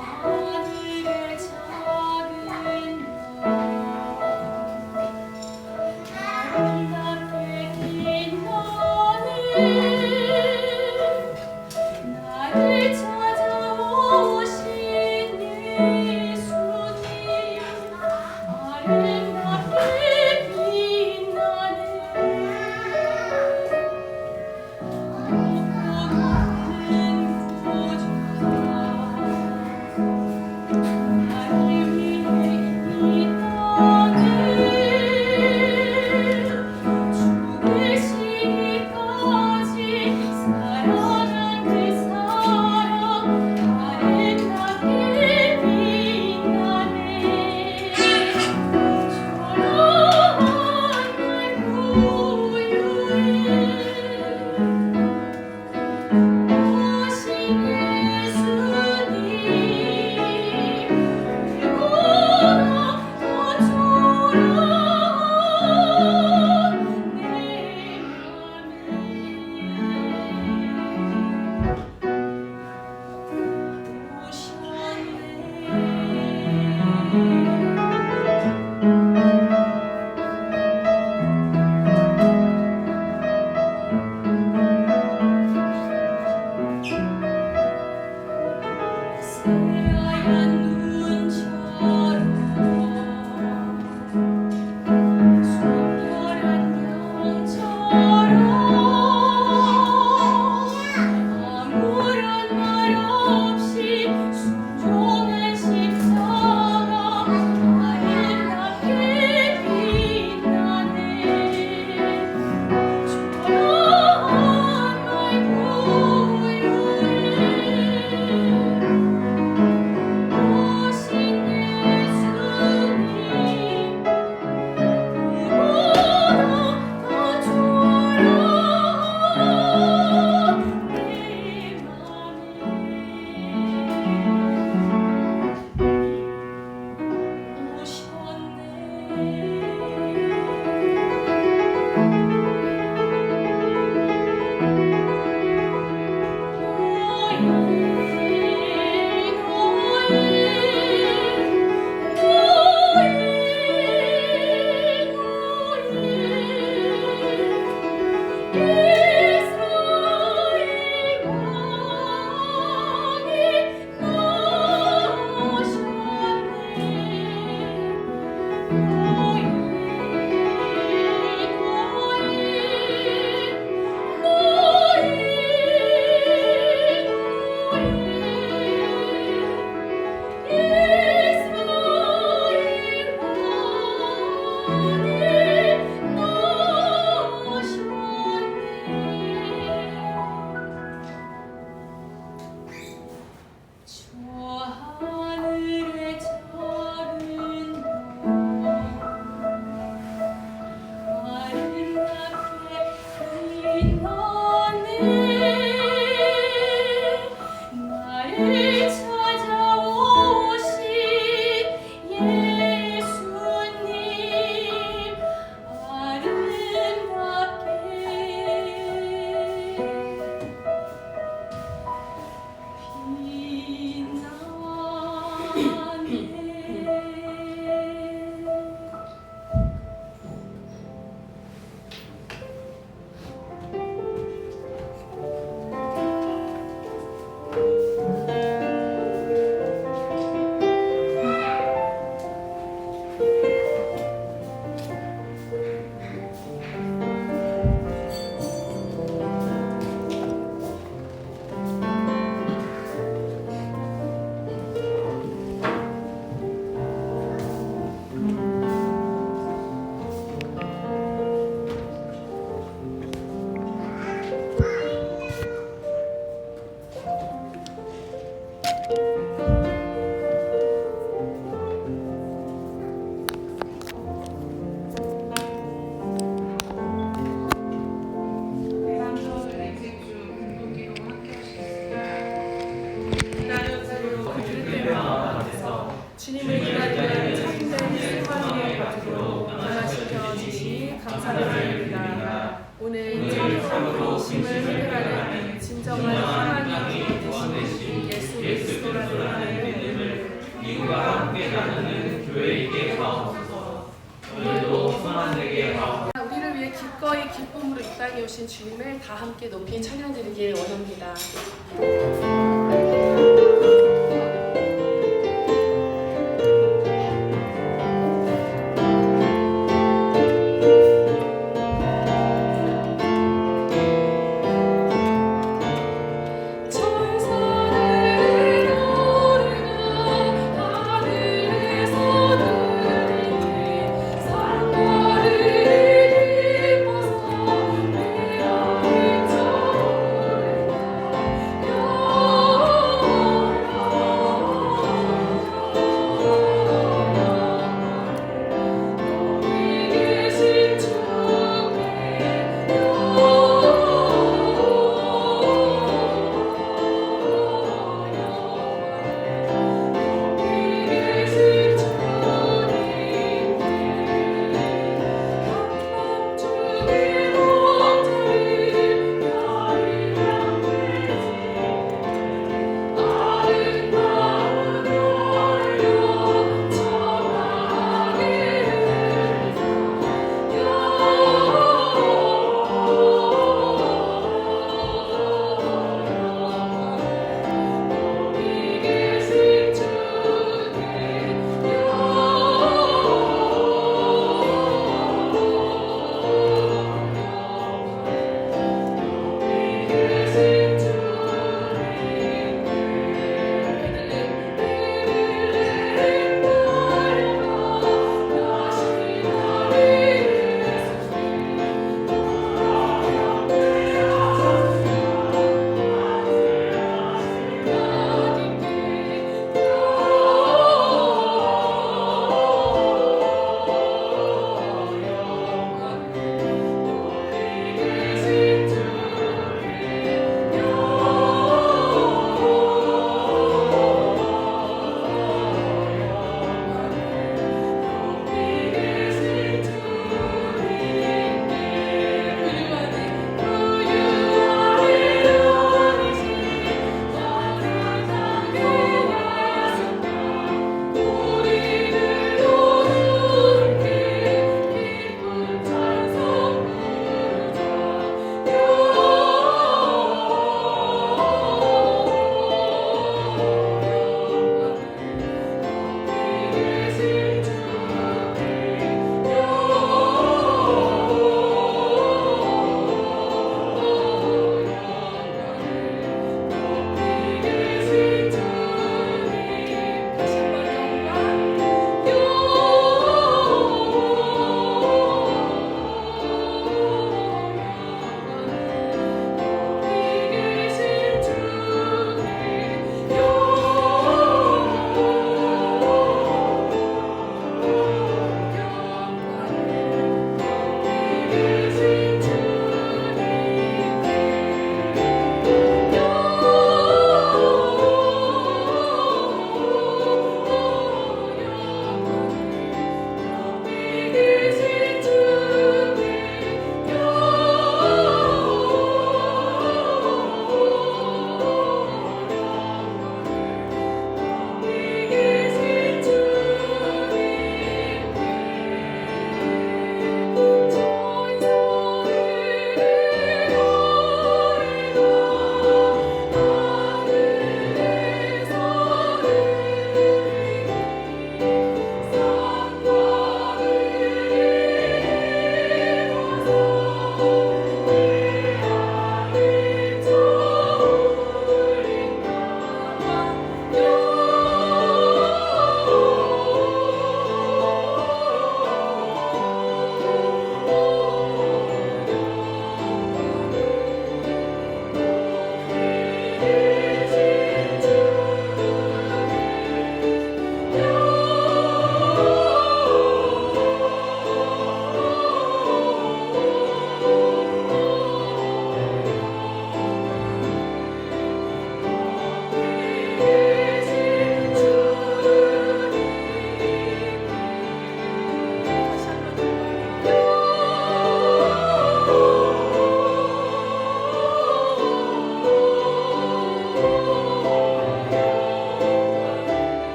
하늘의 작은 진정한 하나님의 되신 예수 그리스도라는 믿음을 이웃과 함께 나누는 교회에게 하옵소서. 오늘도 소망되게 하옵소서. 우리를 위해 기꺼이 기쁨으로 이 땅에 오신 주님을 다 함께 높이 찬양드리길 원합니다. 오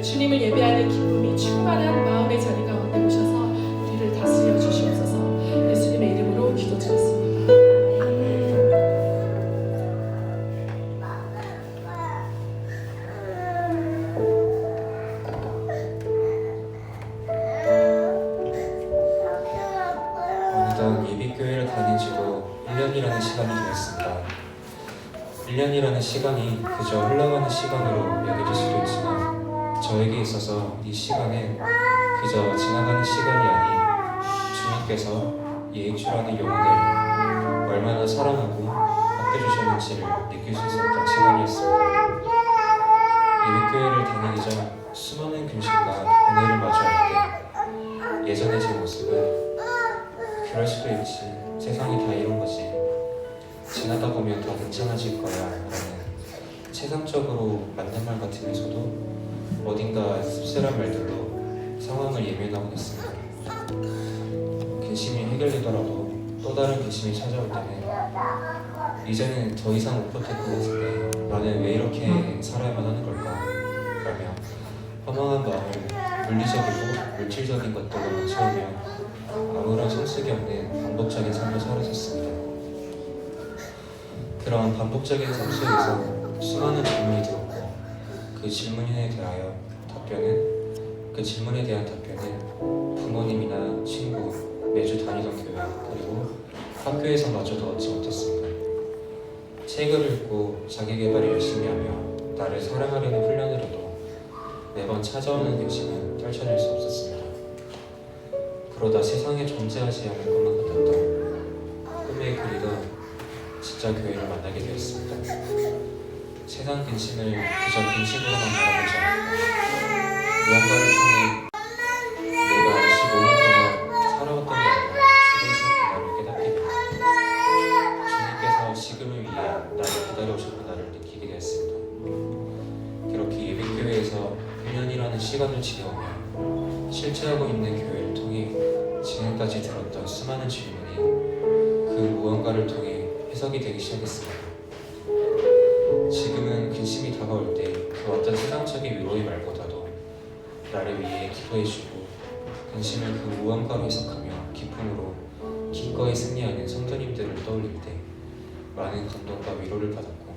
주님을 예배하는 기쁨이 충만한 마음의 자리 가운데 오셔서 우리를 다스려 주시옵소서. 예수님의 이름으로 기도드렸습니다. 어느덧 예비교회를 다닌 지도 1년이라는 시간이 되었습니다. 1년이라는 시간이 그저 흘러가는 시간으로 여겨질 수도 있지만 저에게 있어서 이 시간은 그저 지나가는 시간이 아닌 주님께서 예익주라는 영혼을 얼마나 사랑하고 아껴주셨는지를 느낄 수 있었던 시간이었습니다. 예비교회를 다니기자 수많은 금식과 고뇌를 마주할 때 예전의 제 모습은 그럴 수도 있지, 세상이 다 이런 거지, 지나다 보면 더 괜찮아질 거야 라는 세상적으로 맞는 말 같으면서도 어딘가 씁쓸한 말들로 상황을 예면하곤 했습니다. 근심이 해결되더라도 또 다른 근심이 찾아올 때는 이제는 더 이상 못 버틸 것 같은데 나는 왜 이렇게 살아야만 하는 걸까? 라며 허망한 마음을 물리적이고 물질적인 것들로 채우며 아무런 성숙이 없는 반복적인 삶을 살았었습니다. 그런 반복적인 삶 속에서 수많은 질문이 들었고 그 질문에 대한 답변은 부모님이나 친구, 매주 다니던 교회, 그리고 학교에서마저도 얻지 못했습니다. 책을 읽고 자기계발을 열심히 하며 나를 사랑하려는 훈련으로도 매번 찾아오는 근심은 떨쳐낼 수 없었습니다. 그러다 세상에 존재하지 않을 것만 같았던 꿈에 그리던 진짜 교회를 만나게 되었습니다. 세상 근심을 그저 근심으로만 바라보지 않고 무언가를 통해 내가 15년 동안 살아왔던 게 아니라 죽어 있었구나를 깨닫게 됩니다. 주님께서 지금을 위해 나를 기다려오셨구나를 느끼게 되었습니다. 그렇게 예배교회에서 1년이라는 시간을 지내오며 실체하고 있는 교회를 통해 지금까지 들었던 수많은 질문이 그 무언가를 통해 해석이 되기 시작했습니다. 지금은 근심이 다가올 때 그 어떤 세상적인 위로의 말보다도 나를 위해 기도해주고 근심을 그 무언가로 해석하며 기쁨으로 기꺼이 승리하는 성도님들을 떠올릴 때 많은 감동과 위로를 받았고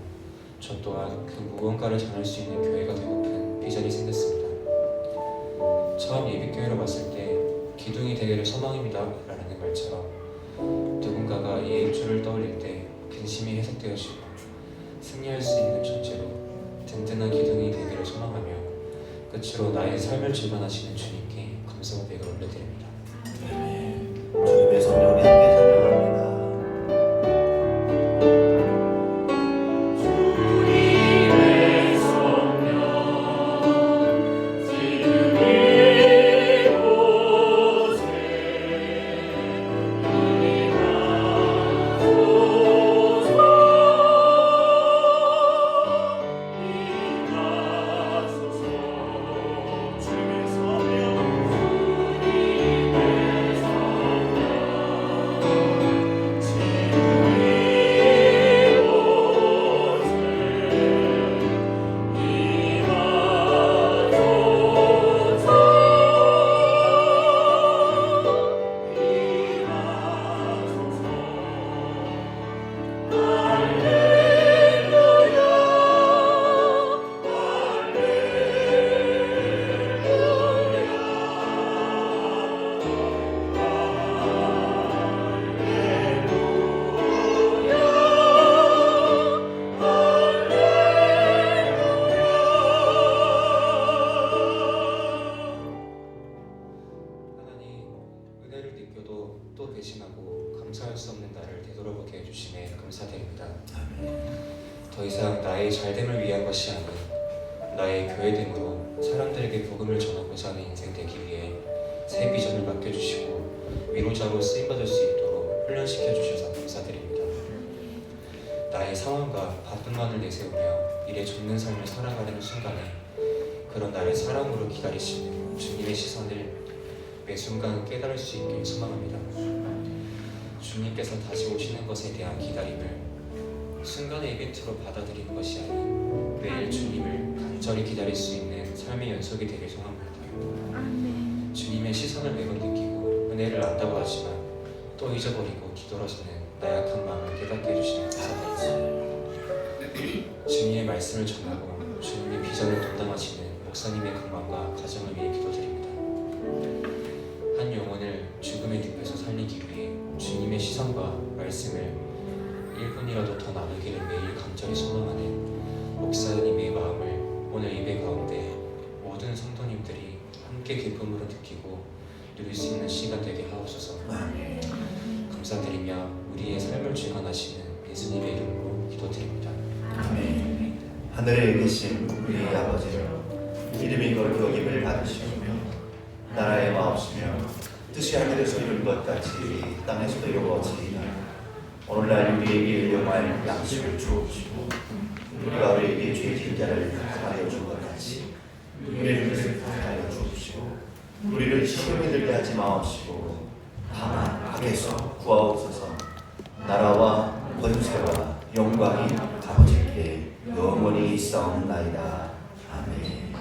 저 또한 그 무언가를 전할 수 있는 교회가 되고픈 비전이 생겼습니다. 처음 예비교회로 왔을 때 기둥이 되기를 소망입니다 라는 말처럼 누군가가 예입주를 떠올릴 때 근심이 해석되어지고 승리할 수 있는 존재로 든든한 기둥이 되기를 소망하며 끝으로 나의 삶을 주관하시는 주님께 감사와 배가 올려드립니다. 주님의 성령이 함께 찬양합니다. 더 이상 나의 잘됨을 위한 것이 아닌 나의 교회됨으로 사람들에게 복음을 전하고자 하는 인생 되기 위해 새 비전을 맡겨주시고 위로자로 쓰임받을 수 있도록 훈련시켜 주셔서 감사드립니다. 나의 상황과 바쁜만을 내세우며 일에 좇는 삶을 살아가는 순간에 그런 나를 사랑으로 기다리시는 주님의 시선을 매 순간 깨달을 수 있길 소망합니다. 주님께서 다시 오시는 것에 대한 기다림을 순간의 이벤트로 받아들이는 것이 아닌 매일 주님을 간절히 기다릴 수 있는 삶의 연속이 되길 소망합니다. 주님의 시선을 매번 느끼고 은혜를 안다고 하지만 또 잊어버리고 뒤돌아서는 나약한 마음을 깨닫게 해주시는 감사드립니다. 주님의 말씀을 전하고 주님의 비전을 담당하시는 목사님의 건강과 가정을 위해 기도드립니다. 한 영혼을 죽음의 늪에서 살리기 위해 주님의 시선과 말씀을 1분이라도 더 나누기를 매일 간절히 소망하는 목사님의 마음을 오늘 예배 가운데 모든 성도님들이 함께 기쁨으로 느끼고 누릴 수 있는 시간 되게 하옵소서. 감사드리며 우리의 삶을 주관하시는 예수님의 이름으로 기도드립니다. 아멘. 하늘에 계신 우리 아버지여, 이름이 거룩히 여김을 받으시오며 나라의 마옵시며 뜻이 하늘에서 이룬 것 같이 땅에서도 이루어지이다. 오늘날 우리에게 일용할 양식을 주옵시고 우리가 우리에게 죄 지은 자를 사하여 준 것 같이 우리의 죄를 사하여 주옵시고 우리를 시험에 들게 하지 마옵시고 다만 악에서 구하옵소서. 나라와 권세와 영광이 아버지께 영원히 있사옵나이다. 아멘.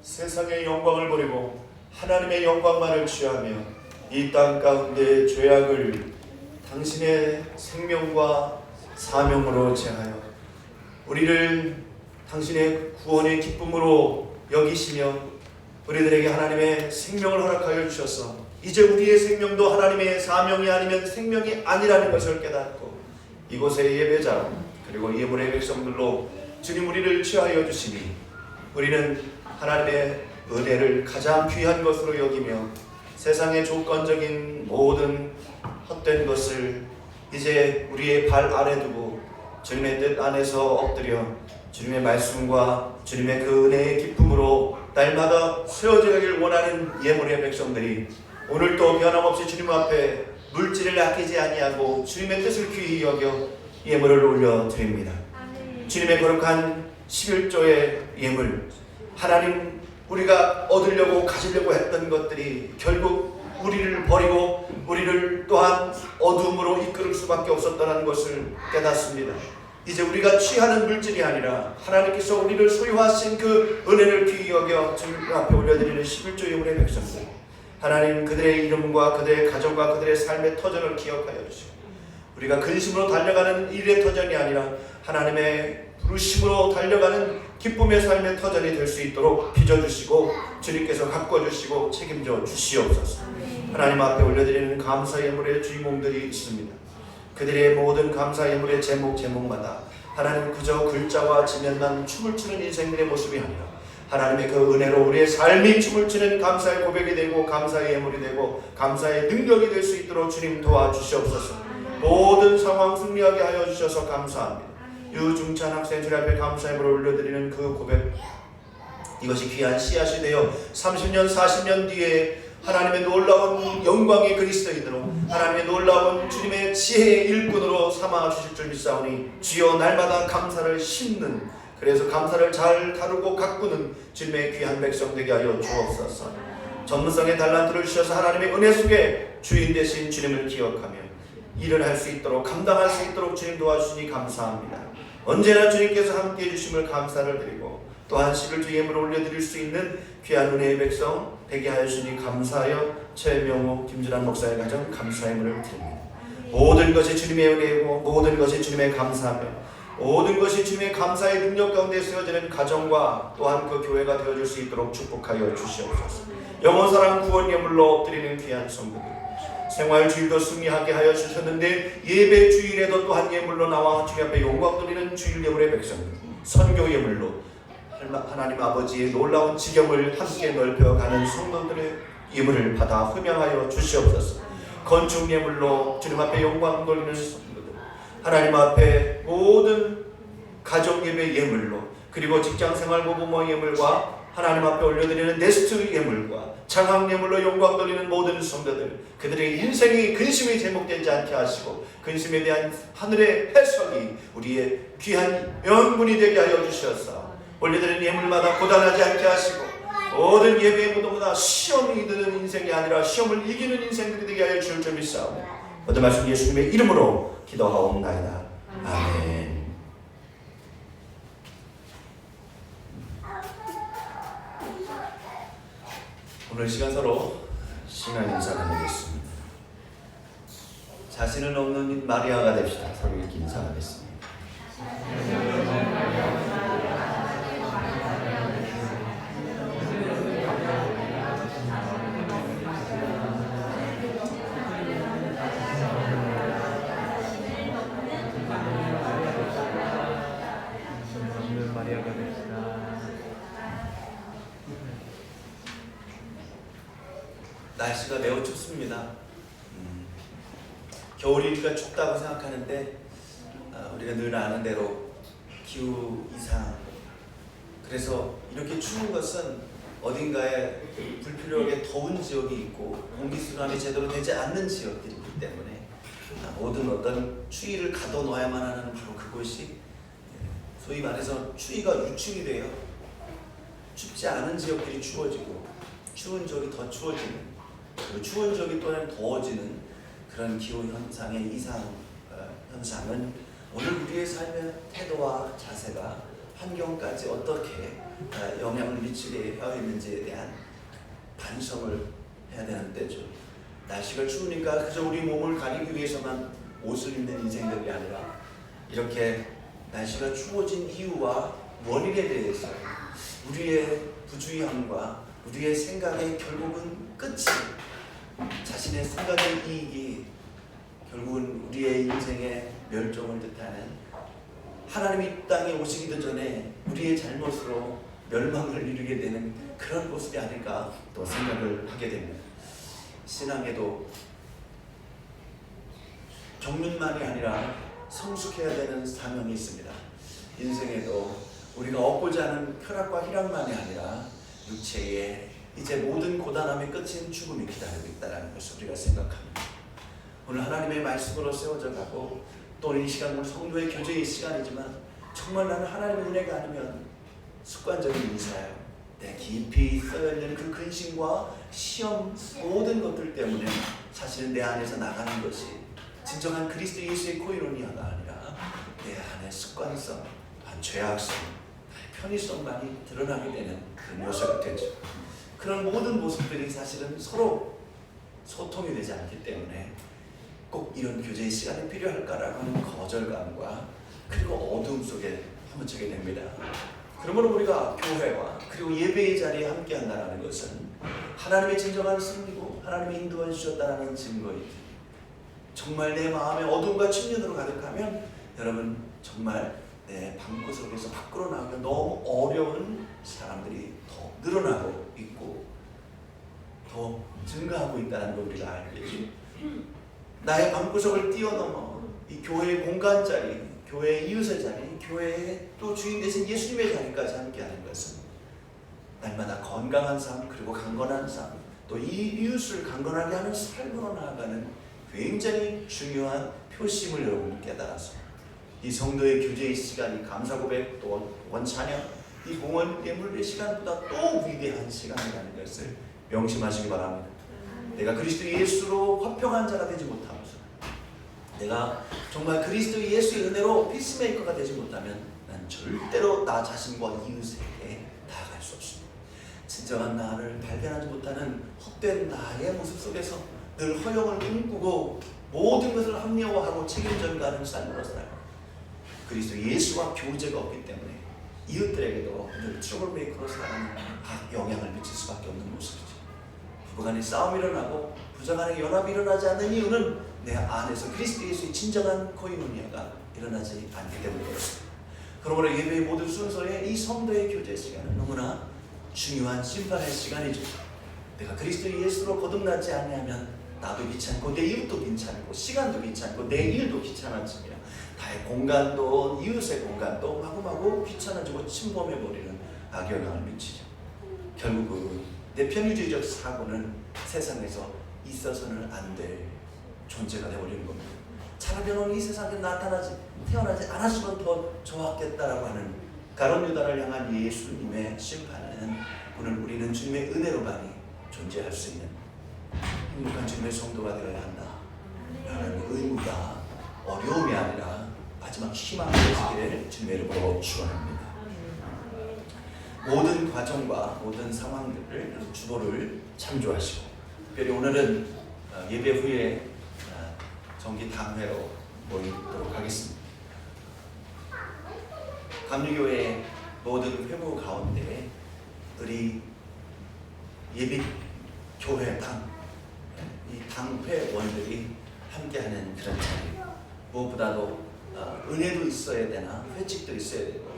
세상의 영광을 버리고 하나님의 영광만을 취하며 이 땅 가운데 죄악을 당신의 생명과 사명으로 제하여 우리를 당신의 구원의 기쁨으로 여기시며 우리들에게 하나님의 생명을 허락하여 주셔서 이제 우리의 생명도 하나님의 사명이 아니면 생명이 아니라는 것을 깨닫고 이곳의 예배자 그리고 예물의 백성들로 주님 우리를 취하여 주시니 우리는 하나님의 은혜를 가장 귀한 것으로 여기며 세상의 조건적인 모든 헛된 것을 이제 우리의 발 아래 두고 주님의 뜻 안에서 엎드려 주님의 말씀과 주님의 그 은혜의 기쁨으로 날마다 세워져가길 원하는 예물의 백성들이 오늘도 변함없이 주님 앞에 물질을 아끼지 아니하고 주님의 뜻을 귀히 여겨 예물을 올려드립니다. 주님의 거룩한 11조의 예물, 하나님 우리가 얻으려고 가지려고 했던 것들이 결국 우리를 버리고 우리를 또한 어둠으로 이끌을 수밖에 없었다는 것을 깨닫습니다. 이제 우리가 취하는 물질이 아니라 하나님께서 우리를 소유하신 그 은혜를 귀히 여겨 주님 앞에 올려드리는 11조 예물의 백성들, 하나님 그들의 이름과 그들의 가정과 그들의 삶의 터전을 기억하여 주시고 우리가 근심으로 달려가는 일의 터전이 아니라 하나님의 부르심으로 달려가는 기쁨의 삶의 터전이 될 수 있도록 빚어주시고 주님께서 가꿔주시고 책임져 주시옵소서. 하나님 앞에 올려드리는 감사 예물의 주인공들이 있습니다. 그들의 모든 감사 예물의 제목마다 하나님 그저 글자와 지면만 춤을 추는 인생들의 모습이 아니라 하나님의 그 은혜로 우리의 삶이 춤을 추는 감사의 고백이 되고 감사의 예물이 되고 감사의 능력이 될 수 있도록 주님 도와주시옵소서. 모든 상황 승리하게 하여 주셔서 감사합니다. 유중찬 학생 주님 앞에 감사 예물을 올려드리는 그 고백, 이것이 귀한 씨앗이 되어 30년 40년 뒤에 하나님의 놀라운 영광의 그리스도인으로 하나님의 놀라운 주님의 지혜의 일꾼으로 삼아 주실 줄 믿사오니 주여 날마다 감사를 심는 그래서 감사를 잘 다루고 가꾸는 주님의 귀한 백성 되게 하여 주옵소서. 전문성의 달란트를 주셔서 하나님의 은혜 속에 주인 되신 주님을 기억하며 일을 할 수 있도록 감당할 수 있도록 주님 도와주시니 감사합니다. 언제나 주님께서 함께해 주심을 감사를 드리고 또한 씨를 주 예물로 올려드릴 수 있는 귀한 은혜의 백성 되게 하여 주시니 감사하여 최명호 김준환 목사의 가정 감사의 문을 드립니다. 모든 것이 주님의 은혜이고 모든 것이 주님의 감사하며 모든 것이 주님의 감사의 능력 가운데 쓰여지는 가정과 또한 그 교회가 되어줄 수 있도록 축복하여 주시옵소서. 영원사랑 구원 예물로 드리는 귀한 성도들 생활 주일도 승리하게 하여 주셨는데 예배 주일에도 또한 예물로 나와 주님 앞에 영광 돌리는 주일 예물의 백성들 선교 예물로 하나님 아버지의 놀라운 지경을 함께 넓혀가는 성도들의 예물을 받아 흠양하여 주시옵소서. 건축 예물로 주님 앞에 영광 돌리는 성도들 하나님 앞에 모든 가정 예배 예물로 그리고 직장생활 모부모 예물과 하나님 앞에 올려드리는 네스트 예물과 장학 예물로 영광 돌리는 모든 성도들 그들의 인생이 근심이 제목되지 않게 하시고 근심에 대한 하늘의 해석이 우리의 귀한 명분이 되게 하여 주셔서 올려드리는 예물마다 고단하지 않게 하시고 모든 예배의 무도보다 시험이 드는 인생이 아니라 시험을 이기는 인생들이 되게 하여 주실 줄 믿사오며 모든 말씀 예수님의 이름으로 기도하옵나이다. 아멘. 오늘 시간 서로 신앙 인사 나누겠습니다. 자신은 없는 마리아가 됩시다. 서로 이렇게 인사하겠습니다. 날씨가 매우 춥습니다. 겨울이니까 춥다고 생각하는데 우리가 늘 아는 대로 기후 이상 그래서 이렇게 추운 것은 어딘가에 불필요하게 더운 지역이 있고 공기순환이 제대로 되지 않는 지역들이 있기 때문에 모든 어떤 추위를 가둬놓아야만 하는 바로 그곳이 소위 말해서 추위가 유축이 돼요. 춥지 않은 지역들이 추워지고 추운 지역이 더 추워지는 그리고 추운 지역이 또한 더워지는 그런 기후 현상의 이상 현상은 오늘 우리의 삶의 태도와 자세가 환경까지 어떻게 영향을 미치게 하여 있는지에 대한 반성을 해야 되는 때죠. 날씨가 추우니까 그저 우리 몸을 가리기 위해서만 옷을 입는 인생들이 아니라 이렇게 날씨가 추워진 이유와 원인에 대해서 우리의 부주의함과 우리의 생각의 결국은 끝이 자신의 순간의 이익이 결국은 우리의 인생의 멸종을 뜻하는 하나님이 이 땅에 오시기도 전에 우리의 잘못으로 멸망을 이루게 되는 그런 모습이 아닐까 또 생각을 하게 됩니다. 신앙에도 경륜만이 아니라 성숙해야 되는 사명이 있습니다. 인생에도 우리가 얻고자 하는 쾌락과 희락만이 아니라 육체의 이제 모든 고단함의 끝인 죽음이 기다리고 있다는 것을 우리가 생각합니다. 오늘 하나님의 말씀으로 세워져 가고 또 이 시간 오늘 성도의 교제의 시간이지만 정말 나는 하나님의 은혜가 아니면 습관적인 인사예요. 내 깊이 쌓여있는 그 근심과 시험 모든 것들 때문에 사실은 내 안에서 나가는 것이 진정한 그리스도 예수의 코이로니아가 아니라 내 안의 습관성, 또한 죄악성, 편의성만이 드러나게 되는 그런 요소가 되죠. 그런 모든 모습들이 사실은 서로 소통이 되지 않기 때문에 꼭 이런 교제의 시간이 필요할까라고 하는 거절감과 그리고 어두움 속에 파묻히게 됩니다. 그러므로 우리가 교회와 그리고 예배의 자리에 함께한다는 것은 하나님의 진정한 승리고 하나님의 인도해 주셨다는 증거이죠. 정말 내 마음에 어둠과 침륜으로 가득하면 여러분 정말 내 방구석에서 밖으로 나오면 너무 어려운 사람들이 더 늘어나고 있고 더 증가하고 있다는 걸 우리가 알겠죠. 나의 방구석을 뛰어넘어 이 교회의 공간 자리, 교회의 이웃의 자리, 교회의 또 주인 되신 예수님의 자리까지 함께하는 것은 날마다 건강한 삶 그리고 강건한 삶 또 이 이웃을 강건하게 하는 삶으로 나아가는 굉장히 중요한 표심을 여러분 깨달아서 이 성도의 교제의 시간이 감사 고백 또 원찬양 이 공헌 예물의 시간보다 또 위대한 시간이라는 것을 명심하시기 바랍니다. 내가 그리스도 예수로 화평한 자가 되지 못하면서 내가 정말 그리스도 예수의 은혜로 피스메이커가 되지 못하면 난 절대로 나 자신과 이웃에게 나아갈 수 없습니다. 진정한 나를 발견하지 못하는 헛된 나의 모습 속에서 늘 허영을 꿈꾸고 모든 것을 합리화하고 책임전가하는 삶으로 살아요. 그리스도 예수와 교제가 없기 때문에 이웃들에게도 늘 트러블메이커로 살아가는 영향을 미칠 수밖에 없는 모습이죠. 부부간에 싸움이 일어나고 부자간에 연합이 일어나지 않는 이유는 내 안에서 그리스도 예수의 진정한 코이노니아가 일어나지 않기 때문에 그렇습니다. 그러므로 예배의 모든 순서에 이 성도의 교제 시간은 너무나 중요한 심판의 시간이죠. 내가 그리스도 예수로 거듭나지 않으면 나도 귀찮고 내 이웃도 귀찮고 시간도 귀찮고 내 일도 귀찮아지며 나의 공간도 이웃의 공간도 마구마구 귀찮아지고 침범해버리는 악영향을 미치죠. 결국은 내 편의주의적 사고는 세상에서 있어서는 안 될 존재가 되어버리는 겁니다. 차라리 너는 이 세상에 태어나지 않았으면 더 좋았겠다라고 하는 가룟 유다를 향한 예수님의 심판은 오늘 우리는 주님의 은혜로만이 존재할 수 있는 행복한 주님의 성도가 되어야 한다라는 의무가 어려움이 아니라 마지막 희망이 되시기를 주님의 이름으로 축원합니다. 모든 과정과 모든 상황들을 주보를 참조하시고 특별히 오늘은 예배 후에 정기 당회로 모이도록 하겠습니다. 감리교회 모든 회부 가운데 우리 예비 교회 이 당회원들이 함께하는 그런 자리. 무엇보다도 은혜도 있어야 되나 회칙도 있어야 되고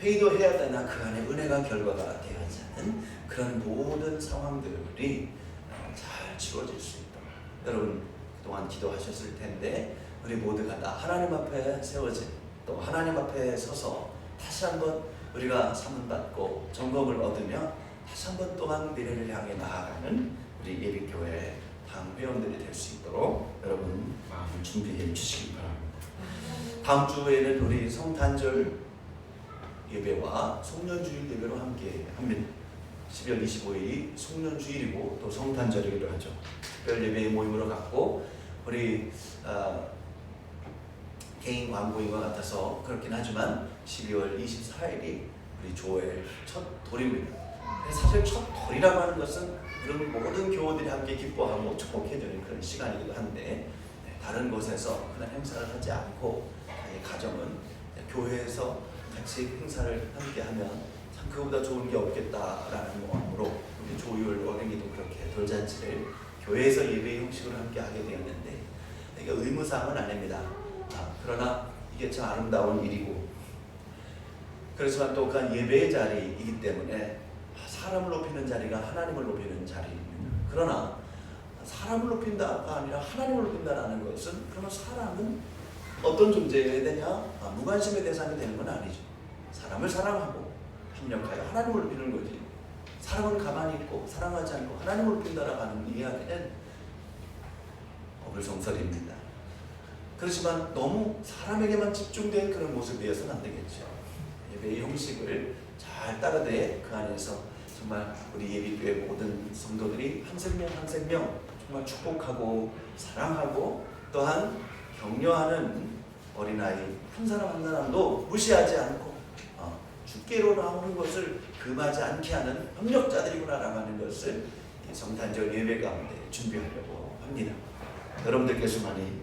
회의도 해야 되나 그 안에 은혜가 결과가 되어야지 하는 그런 모든 상황들이 잘 치러질 수 있도록 여러분 그동안 기도하셨을 텐데 우리 모두가 다 하나님 앞에 세워진 또 하나님 앞에 서서 다시 한번 우리가 사문받고 점검을 얻으며 다시 한번 또한 미래를 향해 나아가는 우리 예비교회 당 회원들이 될 수 있도록 여러분 마음을 준비해 주시기 바랍니다. 다음 주에는 우리 성탄절 예배와 송년주일 예배로 함께 합니다. 12월 25일이 송년주일이고 또 성탄절이기도 하죠. 특별 예배의 모임으로 갖고 우리 개인 광고인 것 같아서 그렇긴 하지만 12월 24일이 우리 조엘 첫 돌입니다. 사실 첫 돌이라고 하는 것은 그런 모든 교우들이 함께 기뻐하고 축복해주는 그런 시간이기도 한데 다른 곳에서 그런 행사를 하지 않고 가정은 교회에서 같이 행사를 함께하면 참 그거보다 좋은 게 없겠다라는 마음으로 우리 조율 어린이도 그렇게 돌잔치를 교회에서 예배 형식으로 함께 하게 되었는데 이게 의무사항은 아닙니다. 그러나 이게 참 아름다운 일이고 그렇지만 또 그 예배의 자리이기 때문에 사람을 높이는 자리가 하나님을 높이는 자리입니다. 그러나 사람을 높인다가 아니라 하나님을 높인다라는 것은 그러면 사람은 어떤 존재여야 되냐? 무관심의 대상이 되는 건 아니죠. 사람을 사랑하고 협력하여 하나님을 높이는 거지. 사람은 가만히 있고 사랑하지 않고 하나님을 높인다라고 하는 이야기는 어불성설입니다. 그렇지만 너무 사람에게만 집중된 그런 모습이어서는 안 되겠죠. 예배의 형식을 잘 따르되 그 안에서 정말 우리 예비교회 모든 성도들이 한 생명 한 생명 정말 축복하고 사랑하고 또한 격려하는 어린아이 한 사람 한 사람도 무시하지 않고 주께로 나오는 것을 금하지 않게 하는 협력자들이구나라고 하는 것을 성탄절 예배 가운데 준비하려고 합니다. 여러분들께서 많이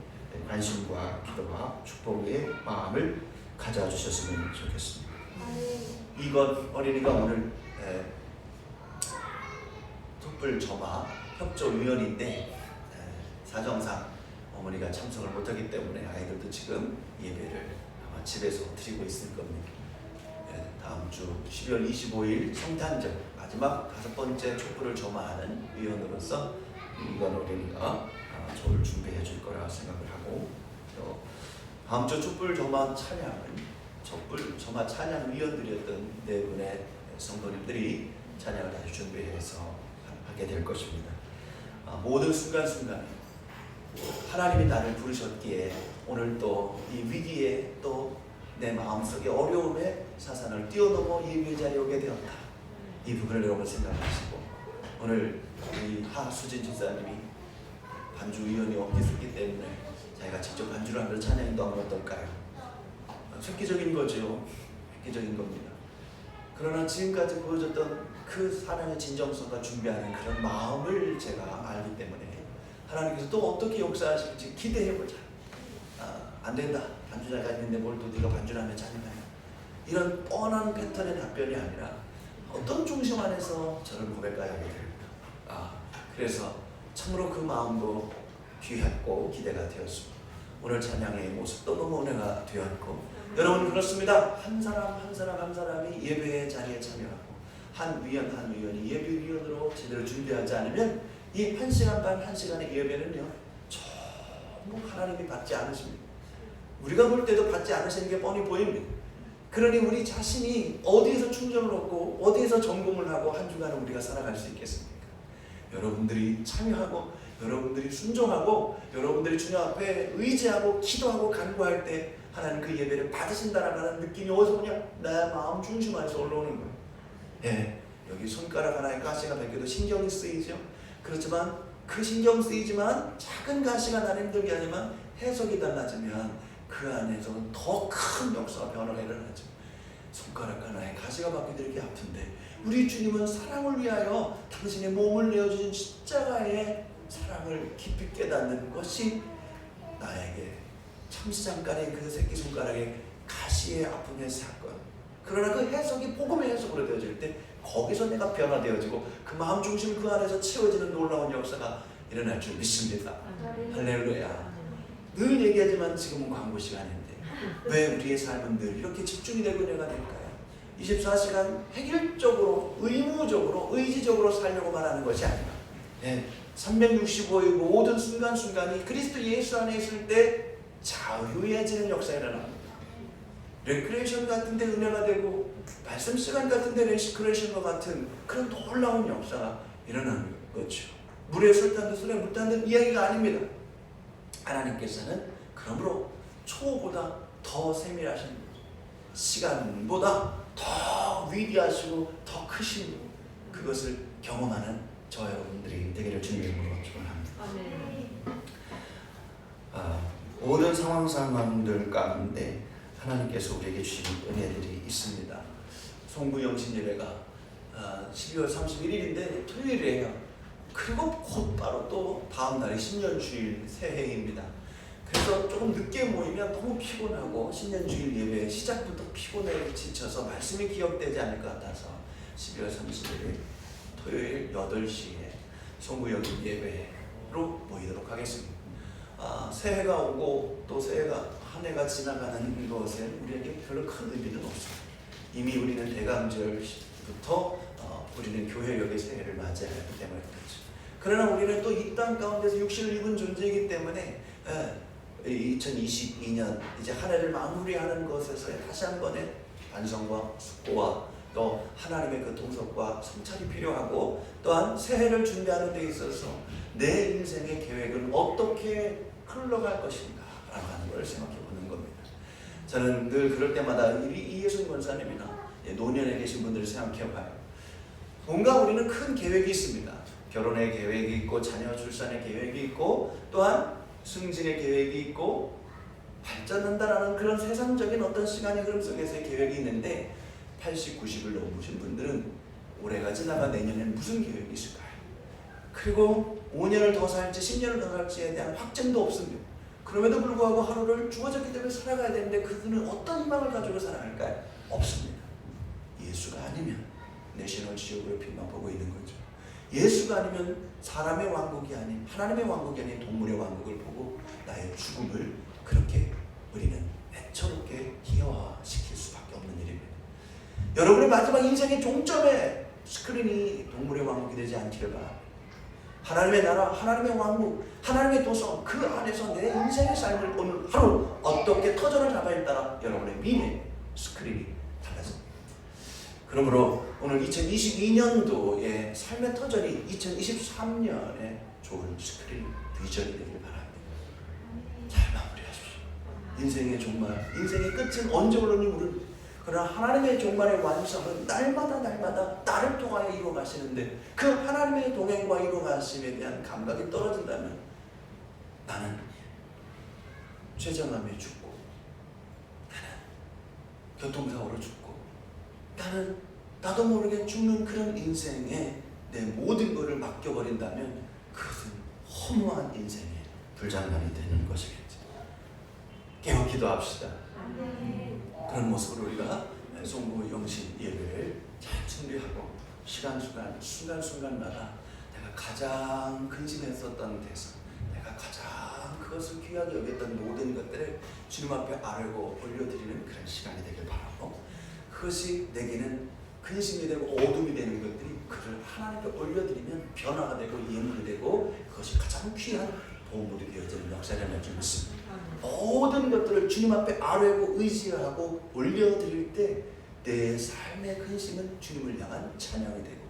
관심과 기도와 축복의 마음을 가져주셨으면 좋겠습니다. 이건 어린이가 오늘 촛불 점화 협조위원인데 사정상 어머니가 참석을 못하기 때문에 아이들도 지금 예배를 아마 집에서 드리고 있을 겁니다. 다음 주 12월 25일 성탄절 마지막 5번째 촛불을 점화하는 위원으로서 이건 어린이가 저를 준비해 줄 거라 생각을 하고 또 다음 주 촛불 점화 찬양은 촛불 점화 찬양 위원들이었던 네 분의 성도님들이 찬양을 다시 준비해서 하게 될 것입니다. 모든 순간순간에 하나님이 나를 부르셨기에 오늘 또 이 위기에 또 내 마음속에 어려움에 사산을 뛰어넘어 예배 자리에 오게 되었다. 이 부분을 여러분 생각하시고 오늘 우리 하수진 집사님이 반주위원이 없기 때문에 자기가 직접 반주를 하면서 찬양인도 하면 어떨까요? 획기적인 거죠. 획기적인 겁니다. 그러나 지금까지 보여줬던 그 사랑의 진정성과 준비하는 그런 마음을 제가 알기 때문에 하나님께서 또 어떻게 역사하실지 기대해보자. 안 된다. 반주자가 있는데 뭘 또 네가 반주를 하면 찬양하냐. 이런 뻔한 패턴의 답변이 아니라 어떤 중심 안에서 저를 고백하게 될까. 그래서 참으로 그 마음도 귀했고 기대가 되었습니다. 오늘 찬양의 모습도 너무 은혜가 되었고 여러분 그렇습니다. 한 사람이 예배의 자리에 참여하고 한 위원이 예배위원으로 제대로 준비하지 않으면 이 1시간 반, 1시간의 예배는요 전부 하나님이 받지 않으십니다. 우리가 볼 때도 받지 않으시는 게 뻔히 보입니다. 그러니 우리 자신이 어디에서 충전을 얻고 어디에서 점검을 하고 한 주간을 우리가 살아갈 수 있겠습니까? 여러분들이 참여하고 여러분들이 순종하고 여러분들이 주님 앞에 의지하고 기도하고 간구할 때 하나님 그 예배를 받으신다라는 느낌이 어디서 오냐? 내 마음 중심 안에서 올라오는 거예요. 예, 여기 손가락 하나에 가시가 벗겨도 신경이 쓰이죠. 그렇지만 그 신경 쓰이지만 작은 가시가 나를 힘들게 하지만 해석이 달라지면 그 안에서는 더 큰 역사와 변화가 일어나죠. 손가락 하나에 가시가 박히도 이렇게 아픈데 우리 주님은 사랑을 위하여 당신의 몸을 내어주신 십자가의 사랑을 깊이 깨닫는 것이 나에게 참시장가의 그 새끼손가락의 가시의 아픔의 사건. 그러나 그 해석이 복음의 해석으로 되어질 때 거기서 내가 변화되어지고 그 마음 중심 그 안에서 채워지는 놀라운 역사가 일어날 줄 믿습니다. 할렐루야. 늘 얘기하지만 지금은 광고 시간인데 왜 우리의 삶은 늘 이렇게 집중이 되고 내가 될까요? 24시간 획일적으로 의무적으로 의지적으로 살려고 말하는 것이 아니라 365일 모든 순간순간이 그리스도 예수 안에 있을 때 자유해지는 역사가 일어납니다. 레크레이션 같은 데 은혜가 되고 말씀 시간 같은 데 레크레이션과 같은 그런 놀라운 역사가 일어나는 거죠. 물에 술 탄 듯 술에 물 탄 듯 이야기가 아닙니다. 하나님께서는 그러므로 초보다 더 세밀하신 시간보다 더 위대하시고 더 크신 그것을 경험하는 저 여러분들이 되기를 주님의 이름으로 축원합니다. 모든 상황들 가운데 하나님께서 우리에게 주신 은혜들이 있습니다. 송구영신 예배가 12월 31일인데 토요일이에요. 그리고 곧바로 또 다음 날이 신년주일 새해입니다. 그래서 조금 늦게 모이면 너무 피곤하고 신년주일 예배 시작부터 피곤해 지쳐서 말씀이 기억되지 않을 것 같아서 12월 31일 토요일 8시에 송구영신 예배로 모이도록 하겠습니다. 새해가 오고 또 새해가 한 해가 지나가는 것에 우리에게 별로 큰 의미는 없습니다. 이미 우리는 대강절부터 우리는 교회력의 새해를 맞이하기 때문에 그렇죠. 그러나 우리는 또 이 땅 가운데서 육신을 입은 존재이기 때문에 2022년 이제 한 해를 마무리하는 것에서 다시 한 번의 반성과 숙고와 또 하나님의 그 동석과 성찰이 필요하고 또한 새해를 준비하는 데 있어서 내 인생의 계획은 어떻게 흘러갈 것인가 라는 걸 생각해 보는 겁니다. 저는 늘 그럴 때마다 이예순 권사님이나 노년에 계신 분들을 생각해 봐요. 뭔가 우리는 큰 계획이 있습니다. 결혼의 계획이 있고 자녀 출산의 계획이 있고 또한 승진의 계획이 있고 발전한다라는 그런 세상적인 어떤 시간의 흐름 속에서의 계획이 있는데 80, 90을 넘으신 분들은 올해가 지나가 내년에는 무슨 계획이 있을까요? 그리고 5년을 더 살지 10년을 더 살지에 대한 확증도 없습니다. 그럼에도 불구하고 하루를 주어졌기 때문에 살아가야 되는데 그들은 어떤 희망을 가지고 살아갈까요? 없습니다. 예수가 아니면 내셔널 지오그래피만 보고 있는 거죠. 예수가 아니면 사람의 왕국이 아닌 하나님의 왕국이 아닌 동물의 왕국을 보고 나의 죽음을 그렇게 우리는 애처롭게 희화화시킬 수밖에 없는 일입니다. 여러분의 마지막 인생의 종점에 스크린이 동물의 왕국이 되지 않기를 바랍니다. 하나님의 나라, 하나님의 왕국, 하나님의 도성 그 안에서 내 인생의 삶을 오늘 하루 어떻게 터전을 잡아야 따라 여러분의 미래 스크린이 달라집니다. 그러므로 오늘 2022년도의 삶의 터전이 2023년에 좋은 스크린 비전이 되길 바랍니다. 잘 마무리하십시오. 인생의 종말, 인생의 끝은 언제 올는지 모르는. 그러나 하나님의 종말의 완성은 날마다 나를 통하여 이루어가시는데 그 하나님의 동행과 이루어가심에 대한 감각이 떨어진다면 나는 쇠장암에 죽고, 나는 교통사고로 죽고, 나는 나도 모르게 죽는 그런 인생에 내 모든 것을 맡겨버린다면 그것은 허무한 인생의 불장난이 되는 것이겠죠. 깨어 기도합시다. 그런 모습으로 우리가 송구 영신 예배를 잘 준비하고 순간순간마다 내가 가장 근심했었던 대상, 내가 가장 그것을 귀하게 여겼던 모든 것들을 주님 앞에 아뢰고 올려드리는 그런 시간이 되길 바라고, 그것이 내게는 근심이 되고 어둠이 되는 것들이 그를 하나님께 올려드리면 변화가 되고 예물이 되고 그것이 가장 귀한 보물이 되어지는 역사를 맺을 줄 믿습니다. 모든 것들을 주님 앞에 아뢰고 의지하고 올려드릴 때 내 삶의 근심은 주님을 향한 찬양이 되고,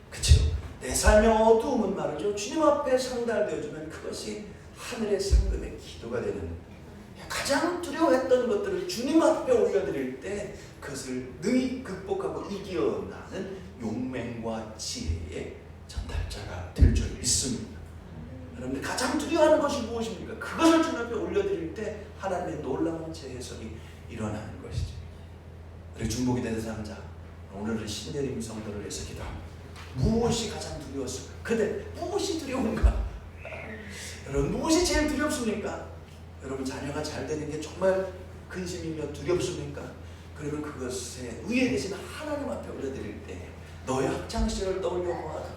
그쵸? 내 삶의 어두움은 말이죠, 주님 앞에 상달되어주면 그것이 하늘의 상금의 기도가 되는, 가장 두려워했던 것들을 주님 앞에 올려드릴 때 그것을 능히 극복하고 이겨나가는 용맹과 지혜의 전달자가 될 줄 믿습니다. 여러분들 가장 두려워하는 것이 무엇입니까? 그것을 주님 앞에 올려드릴 때 하나님의 놀라운 재해석이 일어나는 것이죠. 우리 중보기 대상자, 오늘은 신예림 성도를 위해서 기도합니다. 무엇이 가장 두려웠을까? 근데 무엇이 두려운가? 여러분, 무엇이 제일 두렵습니까? 여러분, 자녀가 잘 되는 게 정말 근심이며 두렵습니까? 그러면 그것에 위에 계신 하나님 앞에 올려드릴 때 너의 학창시절을 떠올려 보아라.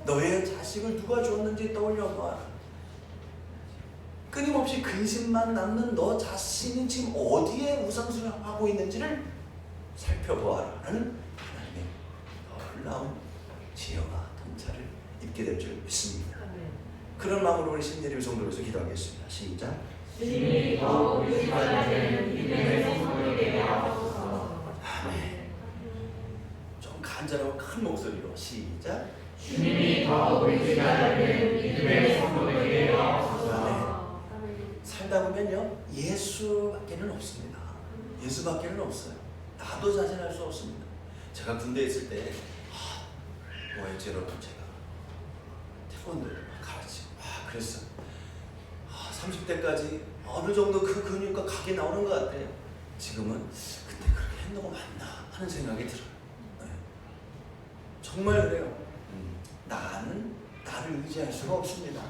너의 자식을 누가 줬는지 떠올려 보아라. 끊임없이 근심만 남는 너 자신이 지금 어디에 우상수를 하고 있는지를 살펴보아라 라는 하나님의 놀라운 지혜와 통찰을 입게 될 줄 믿습니다. 그런 마음으로 우리 신예림 성도로서 기도하겠습니다. 시작. 주님이 더욱 의지하는 믿음의 성도이 되게 하옵소서. 아멘. 좀 간절하고 큰 목소리로 시작. 주님이 더욱 의지하는 믿음의 성도이 되게 하옵소서. 아멘. 살다 보면요, 예수밖에는 없습니다. 예수밖에는 없어요. 나도 자신할 수 없습니다. 제가 군대에 있을 때 뭐였지 여러분, 제가 태권도를 가르치고 그랬어요. 30대까지 어느 정도 그 근육과 각이 나오는 것 같아요. 지금은 그때 그렇게 했는 거 맞나 하는 생각이 들어요. 네. 정말 그래요. 나는 나를 의지할 수가 없습니다.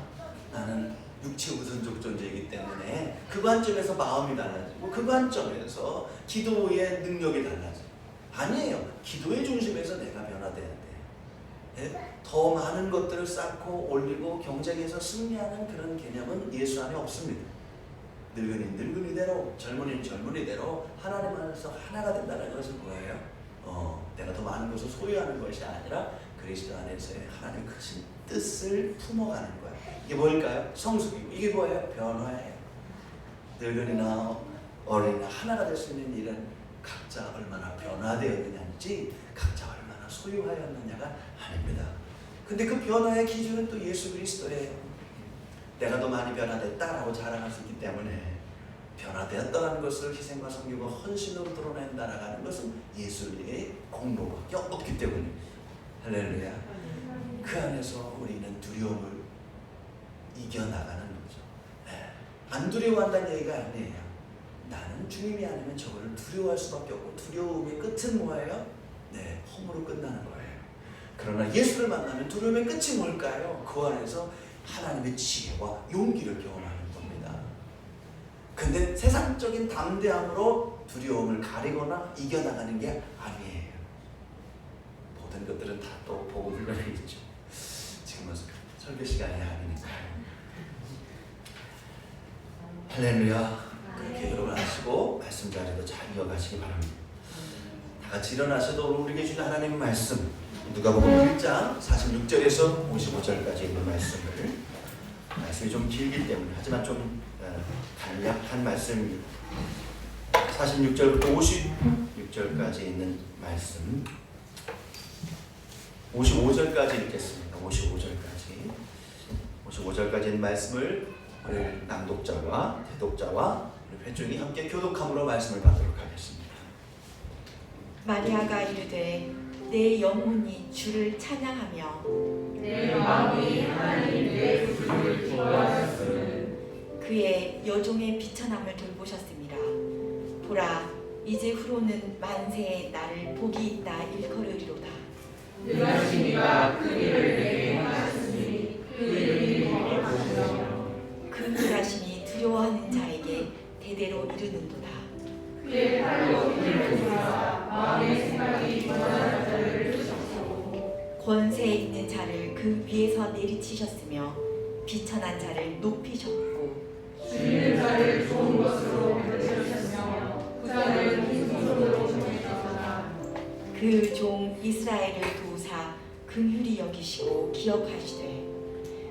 나는 육체 우선적 존재이기 때문에 그 관점에서 마음이 달라지고 그 관점에서 기도의 능력이 달라져요. 아니에요. 기도의 중심에서 내가 변화돼야 돼요. 네? 더 많은 것들을 쌓고 올리고 경쟁에서 승리하는 그런 개념은 예수 안에 없습니다. 늙은이 늙은이대로, 젊은이는 젊은이대로 하나님 안에서 하나가 된다는 것은 뭐예요? 내가 더 많은 것을 소유하는 것이 아니라 그리스도 안에서의 하나님의 크신 뜻을 품어가는 거예요. 이게 뭘까요? 성숙이고, 이게 뭐예요? 변화예요. 늙은이나 어린이나 하나가 될 수 있는 일은 각자 얼마나 변화되었느냐인지 각자 얼마나 소유하였느냐가 아닙니다. 근데 그 변화의 기준은 또 예수 그리스도예요. 내가 더 많이 변화됐다라고 자랑할 수 있기 때문에 변화되었다는 것을 희생과 섬기고 헌신으로 드러낸다라는 것은 예수님의 공로밖에 없기 때문에, 할렐루야. 그 안에서 우리는 두려움을 이겨나가는 거죠. 네. 안 두려워한다는 얘기가 아니에요. 나는 주님이 아니면 저거를 두려워할 수밖에 없고, 두려움의 끝은 뭐예요? 네, 허무로 끝나는 거예요. 그러나 예수를 만나면 두려움의 끝이 뭘까요? 그 안에서 하나님의 지혜와 용기를 경험하는 겁니다. 근데 세상적인 담대함으로 두려움을 가리거나 이겨나가는 게 아니에요. 모든 것들은 다 또 복음 훈련에 있죠. 지금은 설교 시간이 아니니까요. 할렐루야. 그렇게 여러분 하시고 말씀 자리도 잘 이어가시기 바랍니다. 다 같이 일어나셔도 우리에게 주는 하나님의 말씀, 누가복음 1장 46절에서 55절까지 있는 말씀이 좀 길기 때문에, 하지만 좀 간략한 말씀입니다. 46절부터 56절까지 있는 말씀, 55절까지 읽겠습니다. 55절까지 있는 말씀을 오늘 낭독자와 대독자와 회중이 함께 교독함으로 말씀을 받도록 하겠습니다. 마리아가 이르되 내 영혼이 주를 찬양하며 내 마음이 하나님 내 구주를 기뻐하셨으니 그의 여종의 비천함을 돌보셨습니다. 보라 이제 후로는 만세에 나를 복이 있다 일컬으리로다. 능하시니가 그 일을 내게 행하셨으니 그 이름이 거룩하시며 그 일하심이 두려워하는 자에게 대대로 이르는도다. 그의 팔로 힘을 주사 마음의 생각이 무한한 자를 쫓으시고 권세 있는 자를 그 위에서 내리치셨으며 비천한 자를 높이셨고 죽이는 자를 좋은 것으로 만드셨으며 부자를 빈손으로 보내셨다. 그 종 이스라엘을 도우사 긍휼히 여기시고 기억하시되